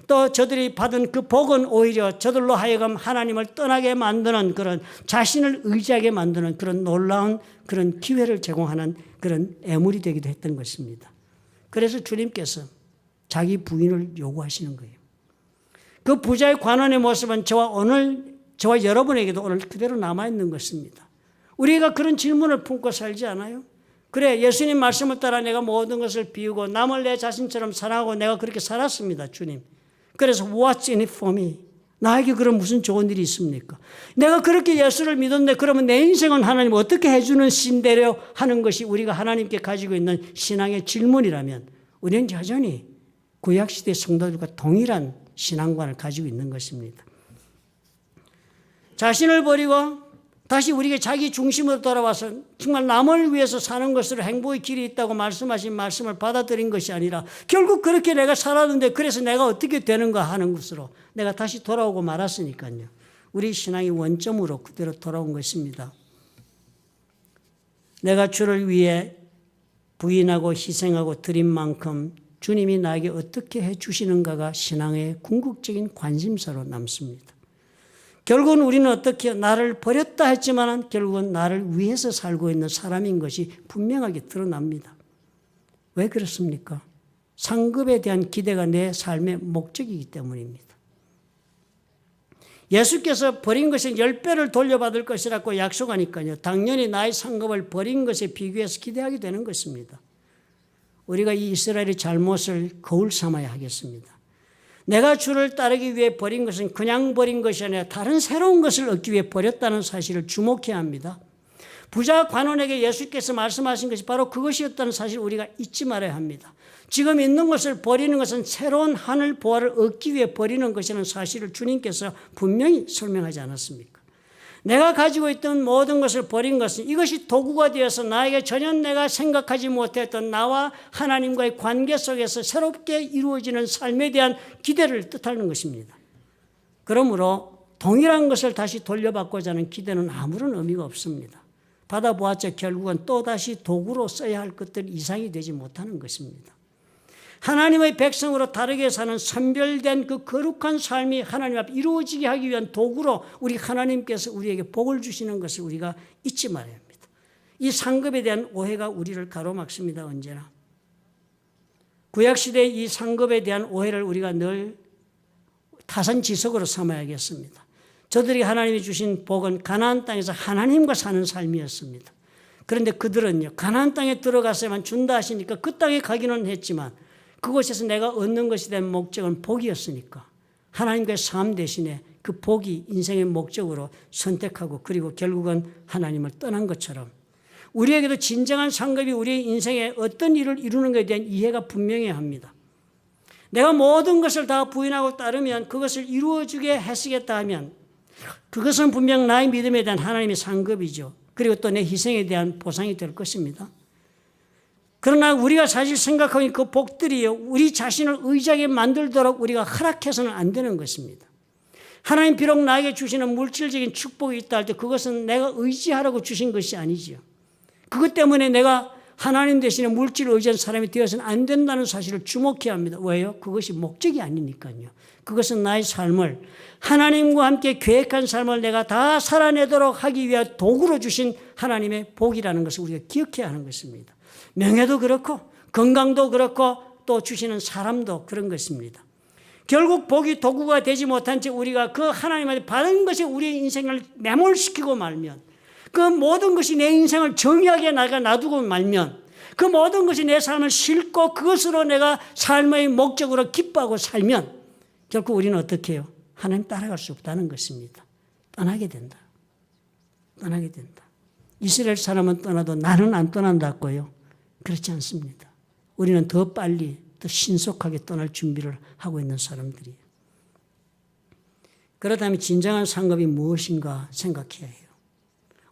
또 저들이 받은 그 복은 오히려 저들로 하여금 하나님을 떠나게 만드는 그런 자신을 의지하게 만드는 그런 놀라운 그런 기회를 제공하는 그런 애물이 되기도 했던 것입니다. 그래서 주님께서 자기 부인을 요구하시는 거예요. 그 부자의 관원의 모습은 저와 여러분에게도 오늘 그대로 남아있는 것입니다. 우리가 그런 질문을 품고 살지 않아요? 그래, 예수님 말씀을 따라 내가 모든 것을 비우고 남을 내 자신처럼 사랑하고 내가 그렇게 살았습니다, 주님. 그래서 what's in it for me? 나에게 그럼 무슨 좋은 일이 있습니까? 내가 그렇게 예수를 믿었는데 그러면 내 인생은 하나님 어떻게 해주는 신대로 하는 것이 우리가 하나님께 가지고 있는 신앙의 질문이라면 우리는 여전히 구약시대 성도들과 동일한 신앙관을 가지고 있는 것입니다. 자신을 버리고 다시 우리에게 자기 중심으로 돌아와서 정말 남을 위해서 사는 것으로 행복의 길이 있다고 말씀하신 말씀을 받아들인 것이 아니라 결국 그렇게 내가 살았는데 그래서 내가 어떻게 되는가 하는 것으로 내가 다시 돌아오고 말았으니까요. 우리 신앙이 원점으로 그대로 돌아온 것입니다. 내가 주를 위해 부인하고 희생하고 드린 만큼 주님이 나에게 어떻게 해 주시는가가 신앙의 궁극적인 관심사로 남습니다. 결국은 우리는 어떻게 나를 버렸다 했지만 결국은 나를 위해서 살고 있는 사람인 것이 분명하게 드러납니다. 왜 그렇습니까? 상급에 대한 기대가 내 삶의 목적이기 때문입니다. 예수께서 버린 것은 10배를 돌려받을 것이라고 약속하니까요. 당연히 나의 상급을 버린 것에 비교해서 기대하게 되는 것입니다. 우리가 이 이스라엘의 잘못을 거울 삼아야 하겠습니다. 내가 주를 따르기 위해 버린 것은 그냥 버린 것이 아니라 다른 새로운 것을 얻기 위해 버렸다는 사실을 주목해야 합니다. 부자 관원에게 예수께서 말씀하신 것이 바로 그것이었다는 사실을 우리가 잊지 말아야 합니다. 지금 있는 것을 버리는 것은 새로운 하늘 보화를 얻기 위해 버리는 것이라는 사실을 주님께서 분명히 설명하지 않았습니까? 내가 가지고 있던 모든 것을 버린 것은 이것이 도구가 되어서 나에게 전혀 내가 생각하지 못했던 나와 하나님과의 관계 속에서 새롭게 이루어지는 삶에 대한 기대를 뜻하는 것입니다. 그러므로 동일한 것을 다시 돌려받고자 하는 기대는 아무런 의미가 없습니다. 받아보았자 결국은 또다시 도구로 써야 할 것들 이상이 되지 못하는 것입니다. 하나님의 백성으로 다르게 사는 선별된 그 거룩한 삶이 하나님 앞에 이루어지게 하기 위한 도구로 우리 하나님께서 우리에게 복을 주시는 것을 우리가 잊지 말아야 합니다. 이 상급에 대한 오해가 우리를 가로막습니다. 언제나. 구약시대의 이 상급에 대한 오해를 우리가 늘 타산지석으로 삼아야겠습니다. 저들이 하나님이 주신 복은 가나안 땅에서 하나님과 사는 삶이었습니다. 그런데 그들은요, 가나안 땅에 들어가서만 준다 하시니까 그 땅에 가기는 했지만 그곳에서 내가 얻는 것이 된 목적은 복이었으니까 하나님과의 삶 대신에 그 복이 인생의 목적으로 선택하고 그리고 결국은 하나님을 떠난 것처럼 우리에게도 진정한 상급이 우리의 인생에 어떤 일을 이루는 것에 대한 이해가 분명해야 합니다. 내가 모든 것을 다 부인하고 따르면 그것을 이루어주게 했으겠다 하면 그것은 분명 나의 믿음에 대한 하나님의 상급이죠. 그리고 또 내 희생에 대한 보상이 될 것입니다. 그러나 우리가 사실 생각하는 그 복들이 우리 자신을 의지하게 만들도록 우리가 허락해서는 안 되는 것입니다. 하나님 비록 나에게 주시는 물질적인 축복이 있다 할 때 그것은 내가 의지하라고 주신 것이 아니지요. 그것 때문에 내가 하나님 대신에 물질을 의지한 사람이 되어서는 안 된다는 사실을 주목해야 합니다. 왜요? 그것이 목적이 아니니까요. 그것은 나의 삶을 하나님과 함께 계획한 삶을 내가 다 살아내도록 하기 위한 도구로 주신 하나님의 복이라는 것을 우리가 기억해야 하는 것입니다. 명예도 그렇고 건강도 그렇고 또 주시는 사람도 그런 것입니다. 결국 복이 도구가 되지 못한 채 우리가 그 하나님한테 받은 것이 우리의 인생을 매몰시키고 말면 그 모든 것이 내 인생을 정의하게 내가 놔두고 말면 그 모든 것이 내 삶을 싣고 그것으로 내가 삶의 목적으로 기뻐하고 살면 결국 우리는 어떻게 해요? 하나님 따라갈 수 없다는 것입니다. 떠나게 된다. 떠나게 된다. 이스라엘 사람은 떠나도 나는 안 떠난다고요. 그렇지 않습니다. 우리는 더 빨리 더 신속하게 떠날 준비를 하고 있는 사람들이에요. 그렇다면 진정한 상급이 무엇인가 생각해야 해요.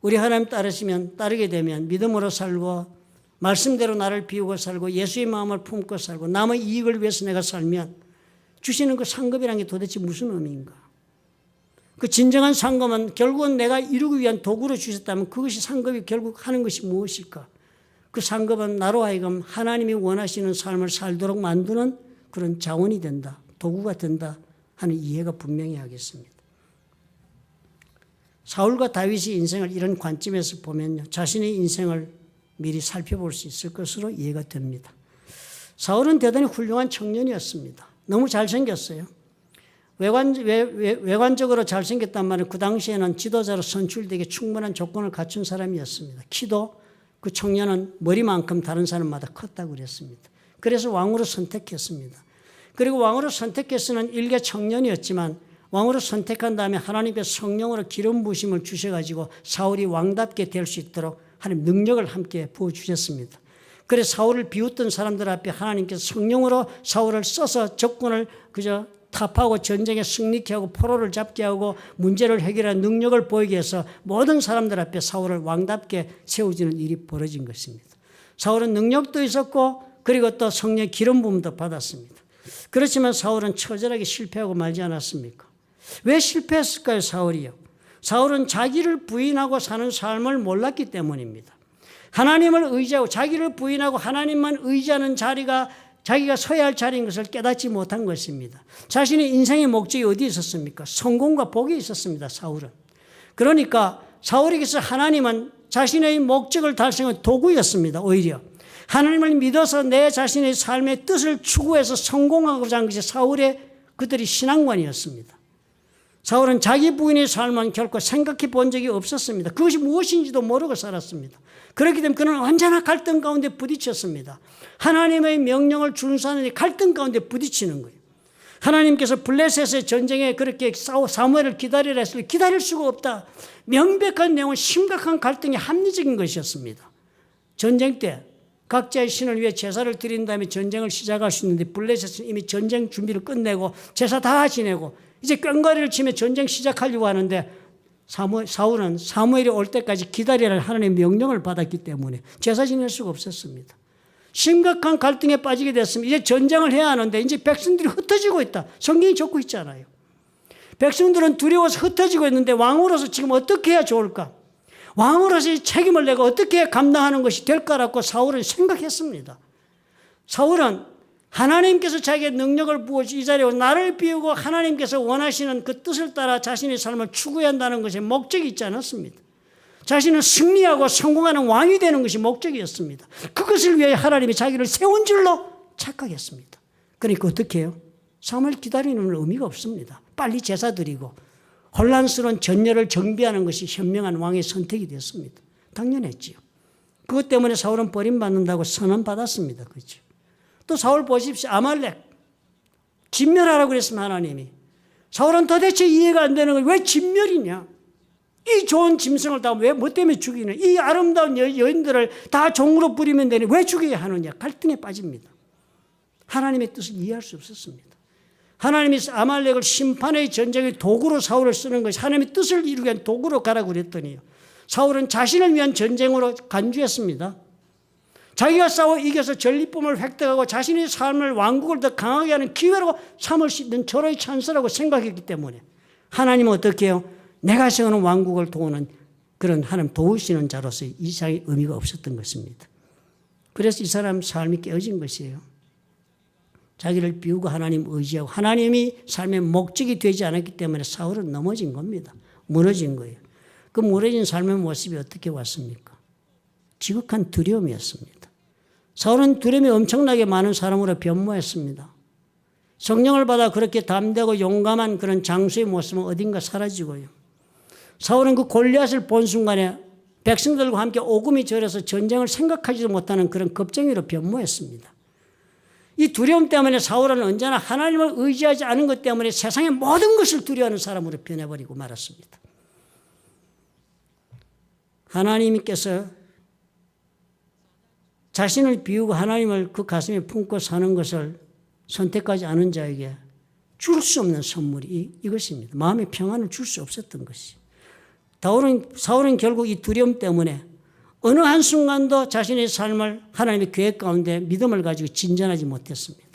우리 하나님 따르게 되면 믿음으로 살고 말씀대로 나를 비우고 살고 예수의 마음을 품고 살고 남의 이익을 위해서 내가 살면 주시는 그 상급이라는 게 도대체 무슨 의미인가? 그 진정한 상급은 결국은 내가 이루기 위한 도구로 주셨다면 그것이 상급이 결국 하는 것이 무엇일까? 그 상급은 나로 하여금 하나님이 원하시는 삶을 살도록 만드는 그런 자원이 된다. 도구가 된다 하는 이해가 분명히 하겠습니다. 사울과 다윗의 인생을 이런 관점에서 보면요. 자신의 인생을 미리 살펴볼 수 있을 것으로 이해가 됩니다. 사울은 대단히 훌륭한 청년이었습니다. 너무 잘생겼어요. 외관적으로 잘생겼단 말은 그 당시에는 지도자로 선출되기 충분한 조건을 갖춘 사람이었습니다. 키도 그 청년은 머리만큼 다른 사람마다 컸다고 그랬습니다. 그래서 왕으로 선택했습니다. 그리고 왕으로 선택해서는 일개 청년이었지만 왕으로 선택한 다음에 하나님께서 성령으로 기름 부으심을 주셔가지고 사울이 왕답게 될 수 있도록 하나님 능력을 함께 부어주셨습니다. 그래서 사울을 비웃던 사람들 앞에 하나님께서 성령으로 사울을 써서 적군을 타파하고 전쟁에 승리케 하고 포로를 잡게 하고 문제를 해결하는 능력을 보이게 해서 모든 사람들 앞에 사울을 왕답게 세워주는 일이 벌어진 것입니다. 사울은 능력도 있었고 그리고 또 성령의 기름 부음도 받았습니다. 그렇지만 사울은 처절하게 실패하고 말지 않았습니까? 왜 실패했을까요, 사울이요? 사울은 자기를 부인하고 사는 삶을 몰랐기 때문입니다. 하나님을 의지하고 자기를 부인하고 하나님만 의지하는 자리가 자기가 서야 할 자리인 것을 깨닫지 못한 것입니다. 자신의 인생의 목적이 어디 있었습니까? 성공과 복이 있었습니다, 사울은. 그러니까 사울에게서 하나님은 자신의 목적을 달성한 도구였습니다, 오히려. 하나님을 믿어서 내 자신의 삶의 뜻을 추구해서 성공하고자 한 것이 사울의 그들의 신앙관이었습니다. 사울은 자기 부인의 삶은 결코 생각해 본 적이 없었습니다. 그것이 무엇인지도 모르고 살았습니다. 그렇기 때문에 그는 언제나 갈등 가운데 부딪혔습니다. 하나님의 명령을 준수하는 갈등 가운데 부딪히는 거예요. 하나님께서 블레셋의 전쟁에 그렇게 사무엘을 기다리라 했을 때 기다릴 수가 없다. 명백한 내용은 심각한 갈등이 합리적인 것이었습니다. 전쟁 때 각자의 신을 위해 제사를 드린 다음에 전쟁을 시작할 수 있는데 블레셋은 이미 전쟁 준비를 끝내고 제사 다 지내고 이제 꽹과리를 치며 전쟁 시작하려고 하는데 사울은 사무엘이 올 때까지 기다리라는 하나님의 명령을 받았기 때문에 제사 지낼 수가 없었습니다. 심각한 갈등에 빠지게 됐습니다. 이제 전쟁을 해야 하는데 이제 백성들이 흩어지고 있다. 성경이 적고 있잖아요. 백성들은 두려워서 흩어지고 있는데 왕으로서 지금 어떻게 해야 좋을까? 왕으로서 이 책임을 내가 어떻게 감당하는 것이 될까라고 사울은 생각했습니다. 사울은 하나님께서 자기의 능력을 부어주신 이 자리에 나를 비우고 하나님께서 원하시는 그 뜻을 따라 자신의 삶을 추구해야 한다는 것에 목적이 있지 않았습니다. 자신은 승리하고 성공하는 왕이 되는 것이 목적이었습니다. 그것을 위해 하나님이 자기를 세운 줄로 착각했습니다. 그러니까 어떻게 해요? 삶을 기다리는 의미가 없습니다. 빨리 제사 드리고 혼란스러운 전열을 정비하는 것이 현명한 왕의 선택이 됐습니다. 당연했지요. 그것 때문에 사울은 버림받는다고 선언받았습니다. 그렇죠? 또 사울 보십시오. 아말렉. 진멸하라고 그랬으면 하나님이. 사울은 도대체 이해가 안 되는 거예요. 왜 진멸이냐? 이 좋은 짐승을 다 왜 뭐 때문에 죽이냐? 이 아름다운 여인들을 다 종으로 부리면 되니 왜 죽여야 하느냐? 갈등에 빠집니다. 하나님의 뜻을 이해할 수 없었습니다. 하나님이 아말렉을 심판의 전쟁의 도구로 사울을 쓰는 것이 하나님의 뜻을 이루기 위한 도구로 가라고 그랬더니요. 사울은 자신을 위한 전쟁으로 간주했습니다. 자기가 싸워 이겨서 전리품을 획득하고 자신의 삶을 왕국을 더 강하게 하는 기회로 삼을 수 있는 절호의 찬스라고 생각했기 때문에 하나님은 어떻게 해요? 내가 세우는 왕국을 도우는 그런 하나님 도우시는 자로서 이상의 의미가 없었던 것입니다. 그래서 이 사람 삶이 깨어진 것이에요. 자기를 비우고 하나님 의지하고 하나님이 삶의 목적이 되지 않았기 때문에 사울은 넘어진 겁니다. 무너진 거예요. 그 무너진 삶의 모습이 어떻게 왔습니까? 지극한 두려움이었습니다. 사울은 두려움이 엄청나게 많은 사람으로 변모했습니다. 성령을 받아 그렇게 담대하고 용감한 그런 장수의 모습은 어딘가 사라지고요. 사울은 그 골리앗을 본 순간에 백성들과 함께 오금이 저려서 전쟁을 생각하지도 못하는 그런 겁쟁이로 변모했습니다. 이 두려움 때문에 사울은 언제나 하나님을 의지하지 않은 것 때문에 세상의 모든 것을 두려워하는 사람으로 변해버리고 말았습니다. 하나님께서 자신을 비우고 하나님을 그 가슴에 품고 사는 것을 선택하지 않은 자에게 줄 수 없는 선물이 이것입니다. 마음의 평안을 줄 수 없었던 것이. 사울은 결국 이 두려움 때문에 어느 한순간도 자신의 삶을 하나님의 계획 가운데 믿음을 가지고 진전하지 못했습니다.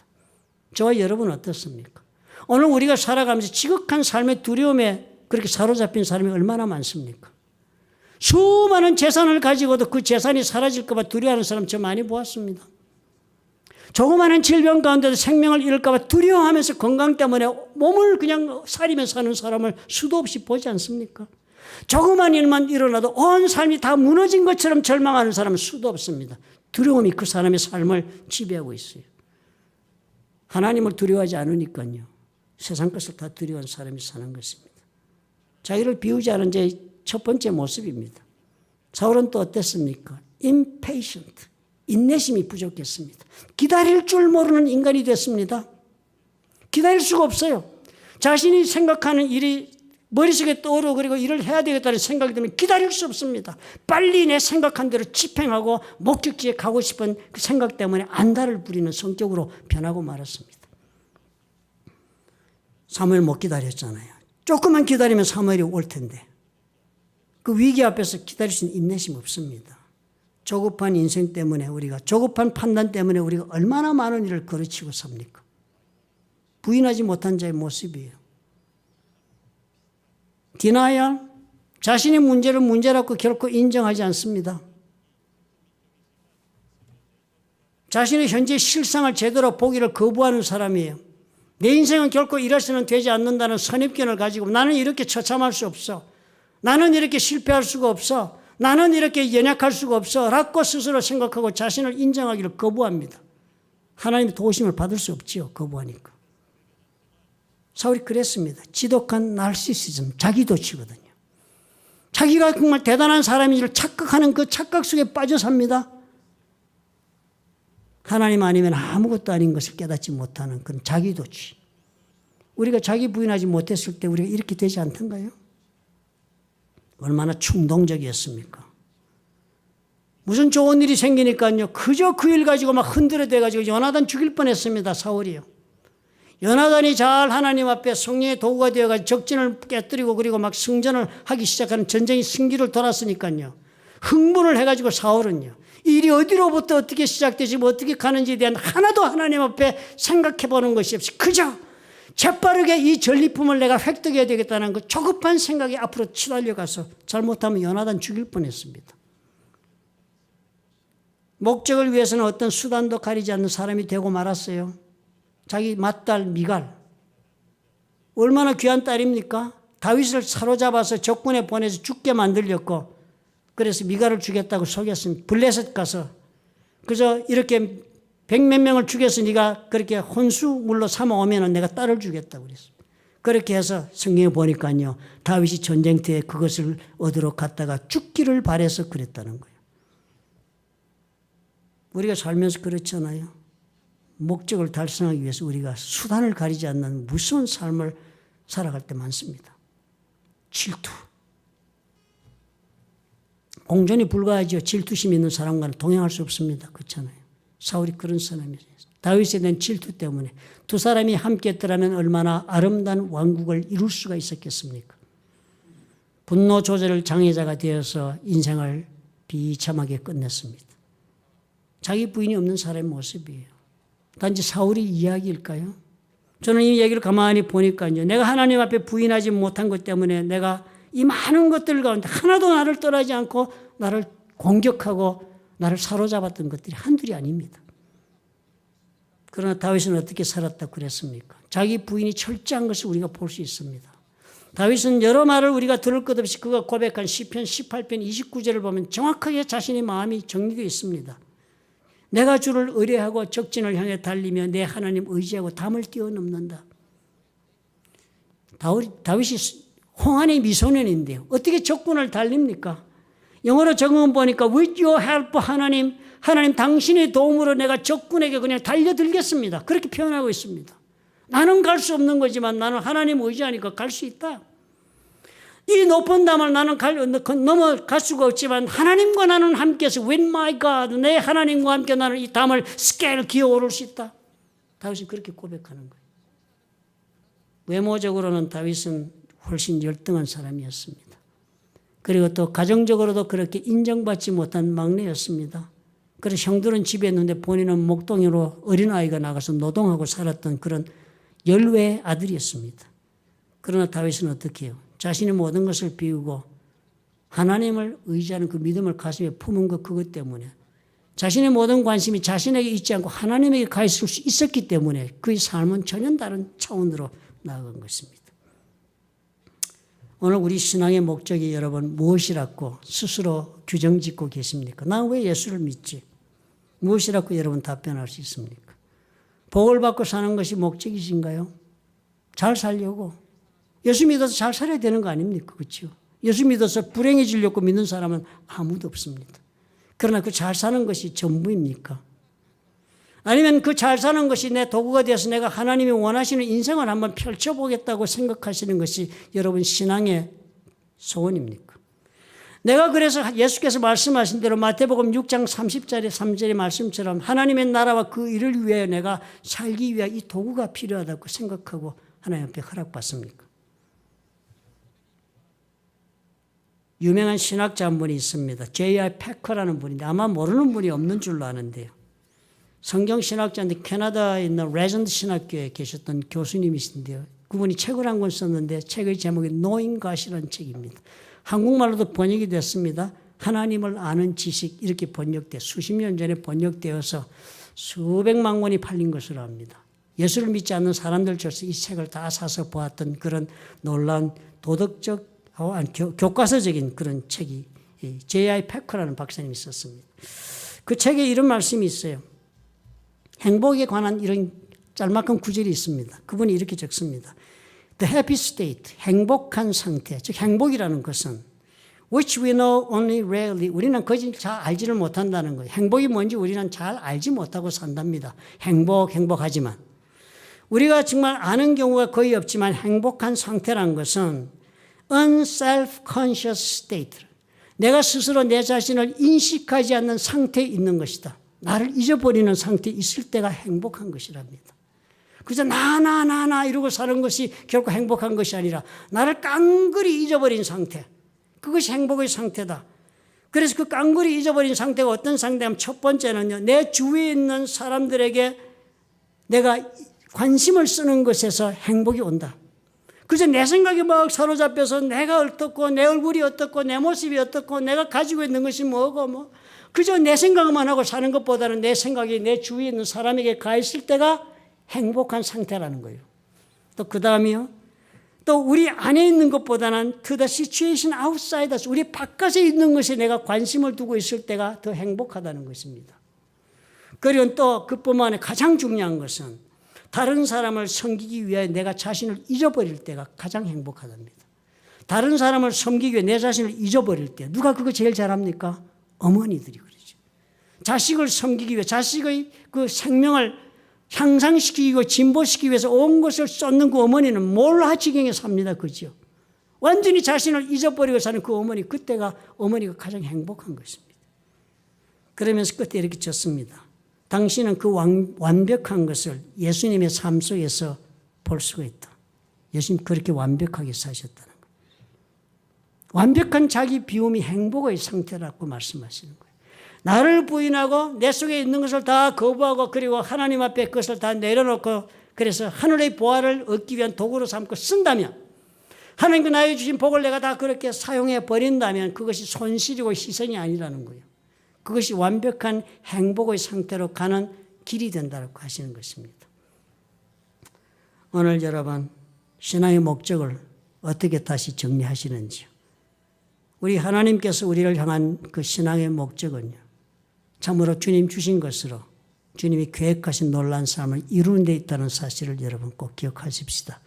저와 여러분은 어떻습니까? 오늘 우리가 살아가면서 지극한 삶의 두려움에 그렇게 사로잡힌 사람이 얼마나 많습니까? 수많은 재산을 가지고도 그 재산이 사라질까 봐 두려워하는 사람 저 많이 보았습니다. 조그마한 질병 가운데도 생명을 잃을까 봐 두려워하면서 건강 때문에 몸을 그냥 사리며 사는 사람을 수도 없이 보지 않습니까? 조그만 일만 일어나도 온 삶이 다 무너진 것처럼 절망하는 사람은 수도 없습니다. 두려움이 그 사람의 삶을 지배하고 있어요. 하나님을 두려워하지 않으니까요. 세상 것을 다 두려워하는 사람이 사는 것입니다. 자기를 비우지 않은 자의 첫 번째 모습입니다. 사울은 또 어땠습니까? impatient, 인내심이 부족했습니다. 기다릴 줄 모르는 인간이 됐습니다. 기다릴 수가 없어요. 자신이 생각하는 일이 머릿속에 떠오르고 그리고 일을 해야 되겠다는 생각이 들면 기다릴 수 없습니다. 빨리 내 생각한 대로 집행하고 목적지에 가고 싶은 그 생각 때문에 안달을 부리는 성격으로 변하고 말았습니다. 사무엘 못 기다렸잖아요. 조금만 기다리면 사무엘이 올 텐데. 그 위기 앞에서 기다릴 수 있는 인내심 없습니다. 조급한 인생 때문에 우리가, 조급한 판단 때문에 우리가 얼마나 많은 일을 거르치고 삽니까? 부인하지 못한 자의 모습이에요. 디나이얼, 자신의 문제를 문제라고 결코 인정하지 않습니다. 자신의 현재 실상을 제대로 보기를 거부하는 사람이에요. 내 인생은 결코 이래서는 되지 않는다는 선입견을 가지고 나는 이렇게 처참할 수 없어. 나는 이렇게 실패할 수가 없어. 나는 이렇게 연약할 수가 없어. 라고 스스로 생각하고 자신을 인정하기를 거부합니다. 하나님의 도우심을 받을 수 없지요. 거부하니까. 사울이 그랬습니다. 지독한 나르시시즘, 자기도취거든요. 자기가 정말 대단한 사람인 줄 착각하는 그 착각 속에 빠져 삽니다. 하나님 아니면 아무것도 아닌 것을 깨닫지 못하는 그런 자기도취. 우리가 자기 부인하지 못했을 때 우리가 이렇게 되지 않던가요? 얼마나 충동적이었습니까? 무슨 좋은 일이 생기니까요. 그저 그 일 가지고 막 흔들어대가지고 요나단 죽일 뻔했습니다. 사울이요. 요나단이 잘 하나님 앞에 성령의 도구가 되어가지고 적진을 깨뜨리고 그리고 막 승전을 하기 시작하는 전쟁이 승기를 돌았으니까요. 흥분을 해가지고 사울은요. 이 일이 어디로부터 어떻게 시작되지 어떻게 가는지에 대한 하나도 하나님 앞에 생각해보는 것이 없이 그저 재빠르게 이 전리품을 내가 획득해야 되겠다는 그 조급한 생각이 앞으로 치달려가서 잘못하면 요나단 죽일 뻔했습니다. 목적을 위해서는 어떤 수단도 가리지 않는 사람이 되고 말았어요. 자기 맏딸 미갈. 얼마나 귀한 딸입니까? 다윗을 사로잡아서 적군에 보내서 죽게 만들렸고 그래서 미갈을 죽였다고 속였습니다. 블레셋 가서 그저 이렇게 100몇 명을 죽여서 네가 그렇게 혼수물로 삼아오면 내가 딸을 주겠다고 그랬습니다. 그렇게 해서 성경에 보니까요. 다윗이 전쟁터에 그것을 얻으러 갔다가 죽기를 바래서 그랬다는 거예요. 우리가 살면서 그렇잖아요. 목적을 달성하기 위해서 우리가 수단을 가리지 않는 무서운 삶을 살아갈 때 많습니다. 질투. 공존이 불가하죠. 질투심 있는 사람과는 동행할 수 없습니다. 그렇잖아요. 사울이 그런 사람이었어요. 다윗에 대한 질투 때문에 두 사람이 함께 했더라면 얼마나 아름다운 왕국을 이룰 수가 있었겠습니까? 분노 조절 장애자가 되어서 인생을 비참하게 끝냈습니다. 자기 부인이 없는 사람의 모습이에요. 단지 사울의 이야기일까요? 저는 이 얘기를 가만히 보니까요. 내가 하나님 앞에 부인하지 못한 것 때문에 내가 이 많은 것들 가운데 하나도 나를 떠나지 않고 나를 공격하고 나를 사로잡았던 것들이 한둘이 아닙니다. 그러나 다윗은 어떻게 살았다고 그랬습니까? 자기 부인이 철저한 것을 우리가 볼 수 있습니다. 다윗은 여러 말을 우리가 들을 것 없이 그가 고백한 시편 18편 29절을 보면 정확하게 자신의 마음이 정리되어 있습니다. 내가 주를 의뢰하고 적진을 향해 달리며 내 하나님 의지하고 담을 뛰어넘는다. 다윗이 홍안의 미소년인데요. 어떻게 적군을 달립니까? 영어로 적응 보니까 with your help 하나님 당신의 도움으로 내가 적군에게 그냥 달려들겠습니다. 그렇게 표현하고 있습니다. 나는 갈 수 없는 거지만 나는 하나님 의지하니까 갈 수 있다. 이 높은 담을 나는 넘어갈 수가 없지만 하나님과 나는 함께해서 with my God 내 하나님과 함께 나는 이 담을 스케일 기어오를 수 있다. 다윗은 그렇게 고백하는 거예요. 외모적으로는 다윗은 훨씬 열등한 사람이었습니다. 그리고 또 가정적으로도 그렇게 인정받지 못한 막내였습니다. 그래서 형들은 집에 있는데 본인은 목동이로 어린아이가 나가서 노동하고 살았던 그런 열외의 아들이었습니다. 그러나 다윗은 어떻게 해요? 자신의 모든 것을 비우고 하나님을 의지하는 그 믿음을 가슴에 품은 것 그것 때문에 자신의 모든 관심이 자신에게 있지 않고 하나님에게 가 있을 수 있었기 때문에 그의 삶은 전혀 다른 차원으로 나아간 것입니다. 오늘 우리 신앙의 목적이 여러분 무엇이라고 스스로 규정 짓고 계십니까? 나 왜 예수를 믿지? 무엇이라고 여러분 답변할 수 있습니까? 복을 받고 사는 것이 목적이신가요? 잘 살려고. 예수 믿어서 잘 살아야 되는 거 아닙니까? 그렇죠? 예수 믿어서 불행해지려고 믿는 사람은 아무도 없습니다. 그러나 그 잘 사는 것이 전부입니까? 아니면 그 잘 사는 것이 내 도구가 되어서 내가 하나님이 원하시는 인생을 한번 펼쳐보겠다고 생각하시는 것이 여러분 신앙의 소원입니까? 내가 그래서 예수께서 말씀하신 대로 마태복음 6장 30절의 3절의 말씀처럼 하나님의 나라와 그 일을 위해 내가 살기 위해 이 도구가 필요하다고 생각하고 하나님 앞에 허락받습니까? 유명한 신학자 한 분이 있습니다. J.I. 패커라는 분인데 아마 모르는 분이 없는 줄로 아는데요. 성경 신학자인데 캐나다에 있는 레전드 신학교에 계셨던 교수님이신데요. 그분이 책을 한 권 썼는데 책의 제목이 Knowing God이라는 책입니다. 한국말로도 번역이 됐습니다. 하나님을 아는 지식 이렇게 번역돼 수십 년 전에 번역되어서 수백만 권이 팔린 것으로 압니다. 예수를 믿지 않는 사람들조차 이 책을 다 사서 보았던 그런 놀라운 도덕적 교과서적인 그런 책이 J.I. 패커라는 박사님이 썼습니다. 그 책에 이런 말씀이 있어요. 행복에 관한 이런 짤막한 구절이 있습니다. 그분이 이렇게 적습니다. The happy state, 행복한 상태, 즉 행복이라는 것은 which we know only rarely, 우리는 거짓 잘 알지를 못한다는 거예요. 행복이 뭔지 우리는 잘 알지 못하고 산답니다. 행복하지만 우리가 정말 아는 경우가 거의 없지만 행복한 상태라는 것은 unself-conscious state, 내가 스스로 내 자신을 인식하지 않는 상태에 있는 것이다. 나를 잊어버리는 상태에 있을 때가 행복한 것이랍니다. 그래서 나 이러고 사는 것이 결코 행복한 것이 아니라 나를 깡그리 잊어버린 상태, 그것이 행복의 상태다. 그래서 그 깡그리 잊어버린 상태가 어떤 상태냐면 첫 번째는요, 내 주위에 있는 사람들에게 내가 관심을 쓰는 것에서 행복이 온다. 그래서 내 생각에 막 사로잡혀서 내가 어떻고 내 얼굴이 어떻고 내 모습이 어떻고 내가 가지고 있는 것이 뭐고 그저 내 생각만 하고 사는 것보다는 내 생각이 내 주위에 있는 사람에게 가 있을 때가 행복한 상태라는 거예요. 또 그 다음이요. 또 우리 안에 있는 것보다는 to the situation outside us, 우리 바깥에 있는 것에 내가 관심을 두고 있을 때가 더 행복하다는 것입니다. 그리고 또 그뿐만 아니라 가장 중요한 것은 다른 사람을 섬기기 위해 내가 자신을 잊어버릴 때가 가장 행복하답니다. 다른 사람을 섬기기 위해 내 자신을 잊어버릴 때 누가 그거 제일 잘합니까? 어머니들이 그러죠. 자식을 섬기기 위해 자식의 그 생명을 향상시키고 진보시키기 위해서 온 것을 쏟는 그 어머니는 몰라지경에 삽니다. 그죠? 완전히 자신을 잊어버리고 사는 그 어머니, 그때가 어머니가 가장 행복한 것입니다. 그러면서 끝에 이렇게 쳤습니다. 당신은 그 완벽한 것을 예수님의 삶 속에서 볼 수가 있다. 예수님 그렇게 완벽하게 사셨다는 거예요. 완벽한 자기 비움이 행복의 상태라고 말씀하시는 거예요. 나를 부인하고 내 속에 있는 것을 다 거부하고 그리고 하나님 앞에 그것을 다 내려놓고 그래서 하늘의 보화를 얻기 위한 도구로 삼고 쓴다면, 하나님께 나에게 주신 복을 내가 다 그렇게 사용해 버린다면 그것이 손실이고 희생이 아니라는 거예요. 그것이 완벽한 행복의 상태로 가는 길이 된다고 하시는 것입니다. 오늘 여러분, 신앙의 목적을 어떻게 다시 정리하시는지요? 우리 하나님께서 우리를 향한 그 신앙의 목적은요, 참으로 주님 주신 것으로 주님이 계획하신 놀라운 삶을 이루는 데 있다는 사실을 여러분 꼭 기억하십시다.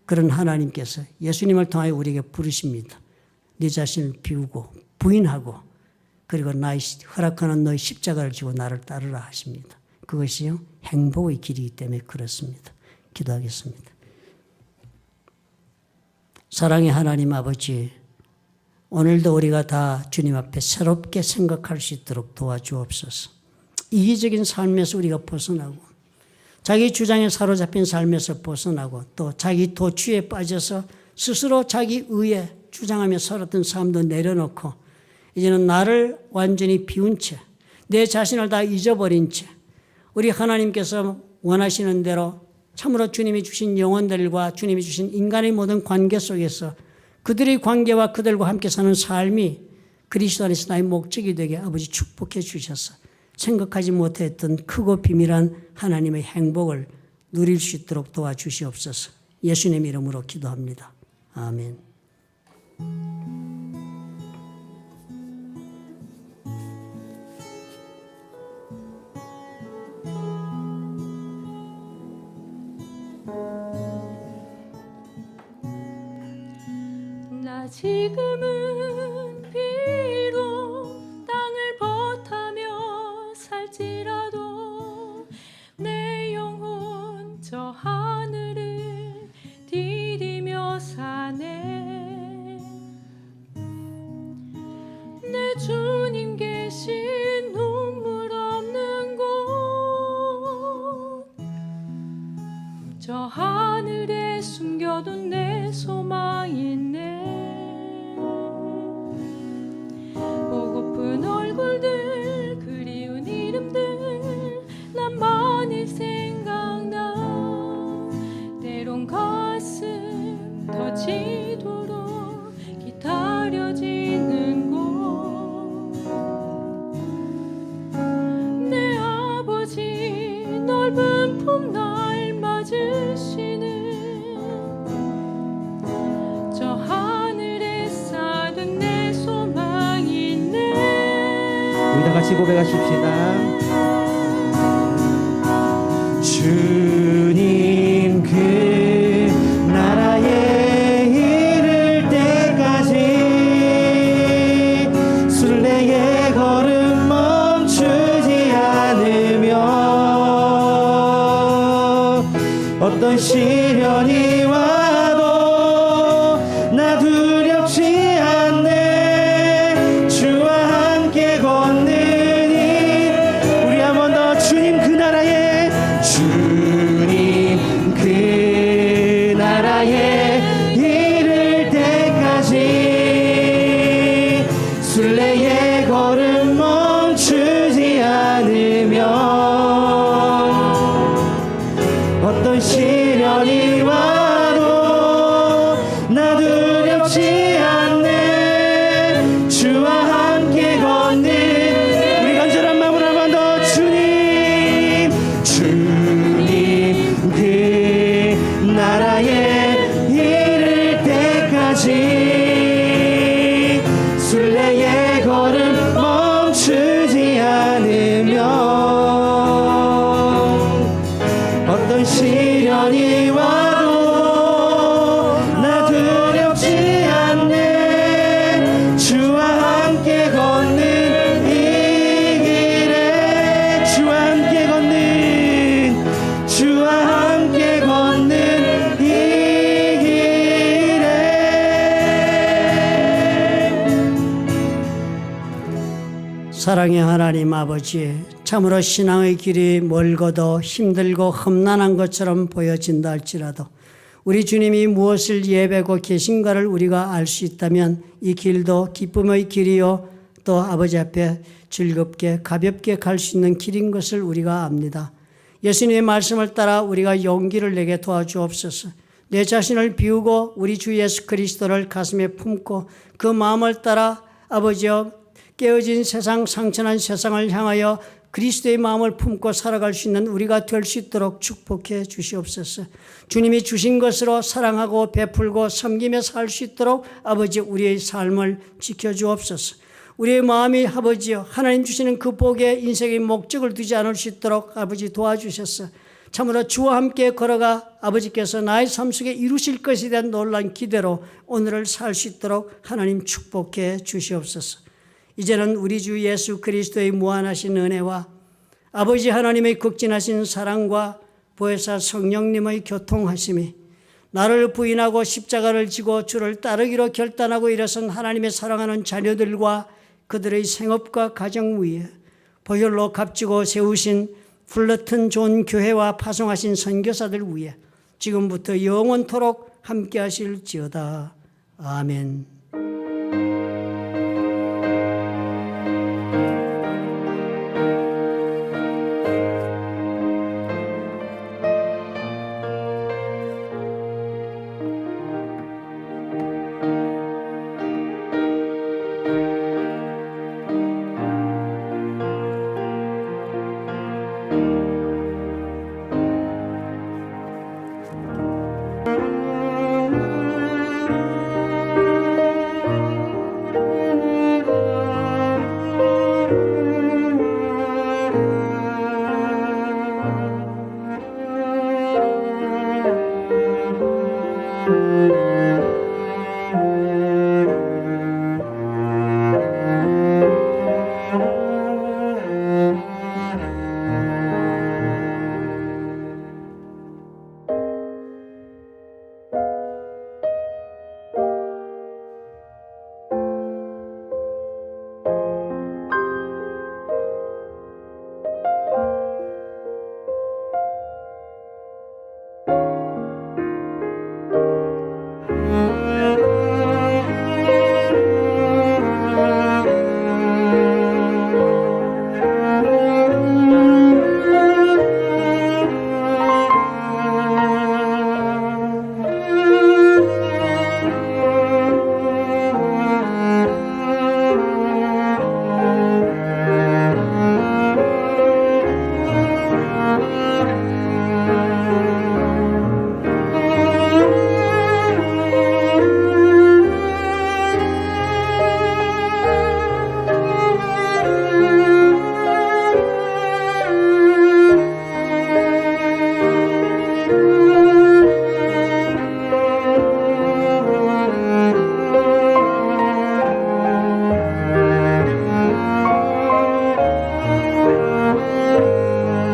그런 하나님께서 예수님을 통하여 우리에게 부르십니다. 네 자신을 비우고 부인하고 그리고 나의 허락하는 너의 십자가를 지고 나를 따르라 하십니다. 그것이요 행복의 길이기 때문에 그렇습니다. 기도하겠습니다. 사랑의 하나님 아버지, 오늘도 우리가 다 주님 앞에 새롭게 생각할 수 있도록 도와주옵소서. 이기적인 삶에서 우리가 벗어나고 자기 주장에 사로잡힌 삶에서 벗어나고 또 자기 도취에 빠져서 스스로 자기 의에 주장하며 살았던 삶도 내려놓고 이제는 나를 완전히 비운 채 내 자신을 다 잊어버린 채 우리 하나님께서 원하시는 대로 참으로 주님이 주신 영혼들과 주님이 주신 인간의 모든 관계 속에서 그들의 관계와 그들과 함께 사는 삶이 그리스도 안에서 나의 목적이 되게 아버지 축복해 주셔서 생각하지 못했던 크고 비밀한 하나님의 행복을 누릴 수 있도록 도와주시옵소서. 예수님 이름으로 기도합니다. 아멘. 나 지금은 비록 땅을 버타며 살지라도 내 영혼 저 하늘을 디디며 사네. 내 주님 계신 눈물 없는 곳 저 하늘의 넓은 품 날 맞으시는 저 하늘에 쌓은 내 소망이 있네. 우리 다 같이 고백하십시다. 주님 그 나라에 이를 때까지 순례의 걸음 멈추지 않으며 어떤 시련이 와도 나 두렵지 않네. 주와 함께 걷는 이 우리 한 번 더 주님 그 나라에 주님 그 나라에 이를 때까지 순례의 걸음 멈추지 않으며 어떤 시련이 와도 나 두렵지 않네. 주와 함께 걷는 우리 간절한 마음으로 한 번 더 주님 그 나라에 이를 때까지 순례의 걸음 멈추지 않으며 어떤 시련이 와도 나 두렵지 않네. 주와 함께 걷는 이 길에 주와 함께 걷는 이 길에 사랑의 하나님 아버지, 참으로 신앙의 길이 멀고도 힘들고 험난한 것처럼 보여진다 할지라도 우리 주님이 무엇을 예배고 계신가를 우리가 알 수 있다면 이 길도 기쁨의 길이요 또 아버지 앞에 즐겁게 가볍게 갈 수 있는 길인 것을 우리가 압니다. 예수님의 말씀을 따라 우리가 용기를 내게 도와주옵소서. 내 자신을 비우고 우리 주 예수 그리스도를 가슴에 품고 그 마음을 따라 아버지여 깨어진 세상, 상처난 세상을 향하여 그리스도의 마음을 품고 살아갈 수 있는 우리가 될 수 있도록 축복해 주시옵소서. 주님이 주신 것으로 사랑하고 베풀고 섬기며 살 수 있도록 아버지 우리의 삶을 지켜주옵소서. 우리의 마음이 아버지여 하나님 주시는 그 복에 인생의 목적을 두지 않을 수 있도록 아버지 도와주셔서 참으로 주와 함께 걸어가 아버지께서 나의 삶 속에 이루실 것에 대한 놀라운 기대로 오늘을 살 수 있도록 하나님 축복해 주시옵소서. 이제는 우리 주 예수 그리스도의 무한하신 은혜와 아버지 하나님의 극진하신 사랑과 보혜사 성령님의 교통하심이 나를 부인하고 십자가를 지고 주를 따르기로 결단하고 일어선 하나님의 사랑하는 자녀들과 그들의 생업과 가정 위에 보혈로 값지고 세우신 불러튼 좋은 교회와 파송하신 선교사들 위에 지금부터 영원토록 함께 하실지어다. 아멘.